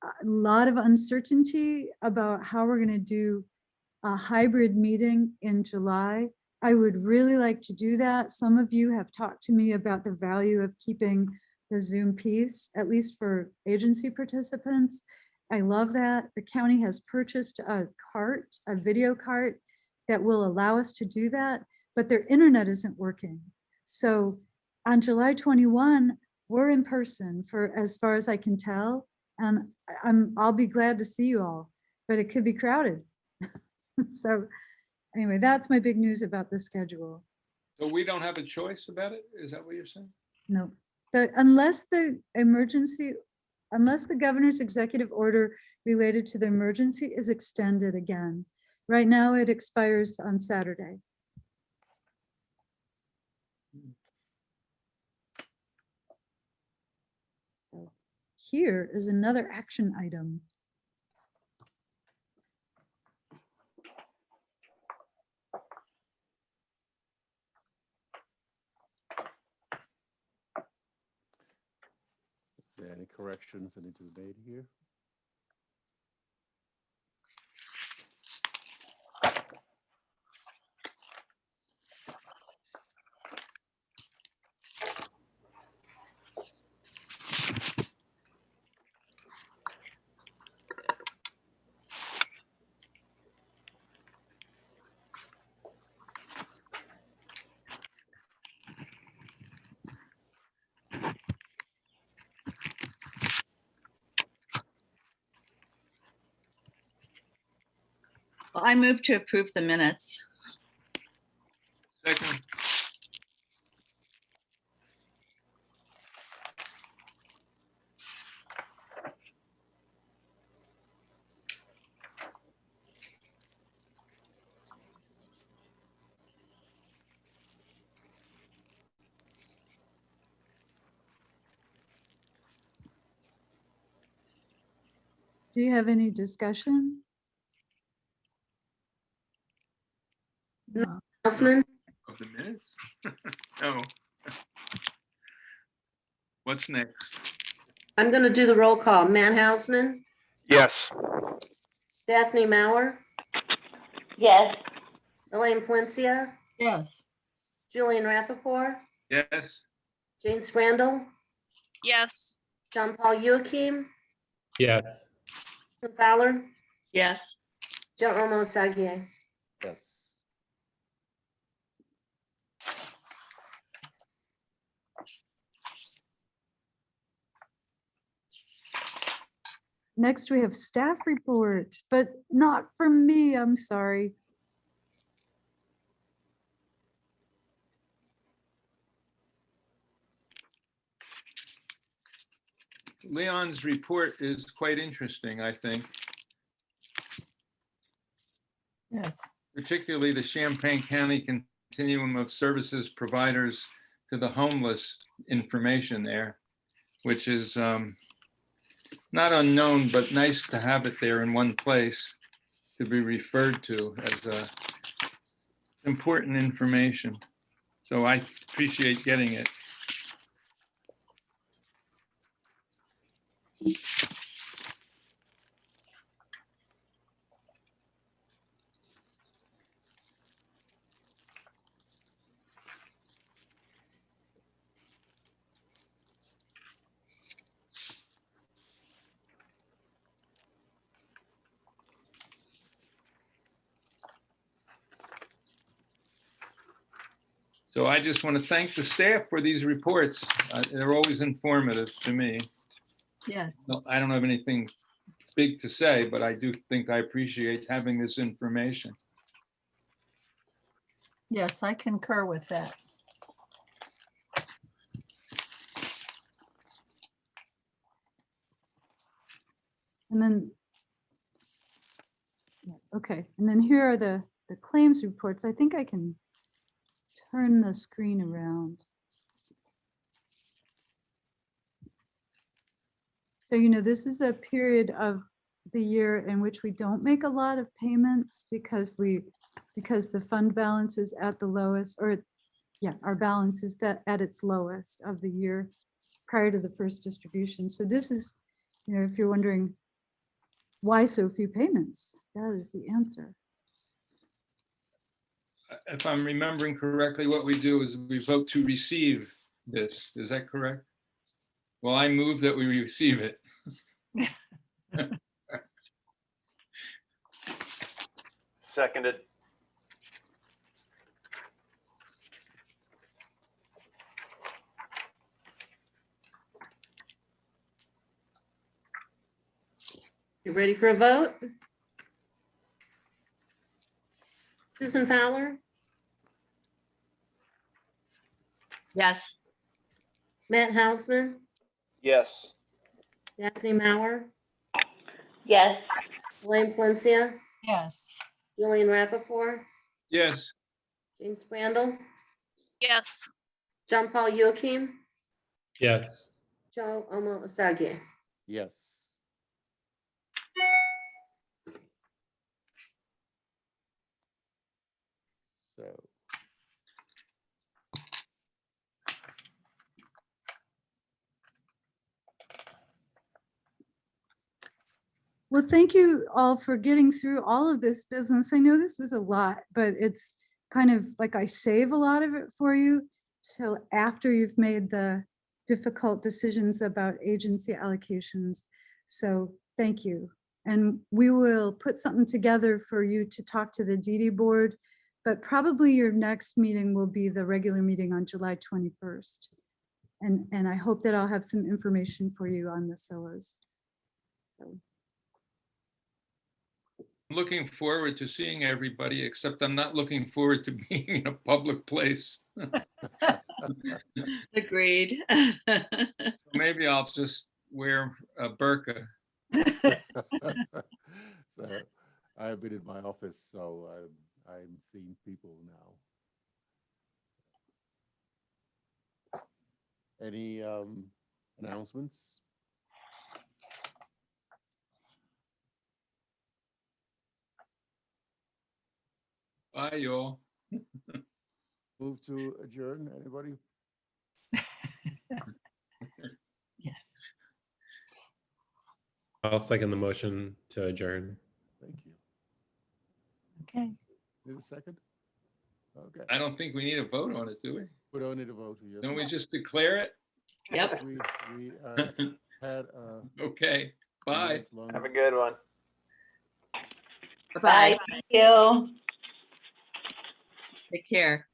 a lot of uncertainty about how we're gonna do a hybrid meeting in July. I would really like to do that. Some of you have talked to me about the value of keeping the Zoom piece, at least for agency participants. I love that. The county has purchased a cart, a video cart that will allow us to do that, but their internet isn't working. So on July 21, we're in person for as far as I can tell, and I'll be glad to see you all, but it could be crowded. So anyway, that's my big news about the schedule. So we don't have a choice about it? Is that what you're saying? No, unless the governor's executive order related to the emergency is extended again. Right now it expires on Saturday. So here is another action item. Are there any corrections that need to be made here? Well, I move to approve the minutes. Second. Do you have any discussion? No. Hausman, Of the minutes? No. What's next? I'm going to do the roll call. Matt Hausman, Yes. Daphne Maurer, Yes. Elaine Palencia, Yes. Julian Rappaport, Yes. Jane Sprandel, Yes. John Paul Joachim, Yes. Tim Fowler, Yes. Joe Romo Sagier. Yes. Next, we have staff reports, but not from me, I'm sorry. Leon's report is quite interesting, I think, Yes. particularly the Champaign County continuum of services providers to the homeless information there, which is not unknown, but nice to have it there in one place to be referred to as important information. So I appreciate getting it. So I just want to thank the staff for these reports. They're always informative to me. Yes. No, I don't have anything big to say, but I do think I appreciate having this information. Yes, I concur with that. And then, yeah, okay, and then here are the claims reports. I think I can turn the screen around. So, you know, this is a period of the year in which we don't make a lot of payments because the fund balance is at the lowest, or yeah, our balance is at its lowest of the year prior to the first distribution. So this is, you know, if you're wondering why so few payments, that is the answer. If I'm remembering correctly, what we do is we vote to receive this. Is that correct? Well, I move that we receive it. Seconded. You ready for a vote? Susan Fowler, Yes. Matt Hausman, Yes. Daphne Maurer, Yes. Elaine Valencia, Yes. Julian Rappaport, Yes. James Brandel, Yes. John Paul Joachim, Yes. Joe Omo Osagie. Yes. So, Well, thank you all for getting through all of this business. I know this was a lot, but it's kind of like I save a lot of it for you till after you've made the difficult decisions about agency allocations. So thank you. And we will put something together for you to talk to the DD board, but probably your next meeting will be the regular meeting on July 21st. And I hope that I'll have some information for you on the SOAs. So. Looking forward to seeing everybody, except I'm not looking forward to being in a public place. Agreed. So maybe I'll just wear a burqa. so I've been in my office, so I'm seeing people now. Any announcements? Bye, y'all. Move to adjourn, anybody? Yes. I'll second the motion to adjourn. Thank you. Okay. Need a second? Okay. I don't think we need a vote on it, do we? We don't need a vote. Yes. Don't we just declare it? Yep. We had Okay, bye. nice long- Have a good one. Bye. Thank you. Take care.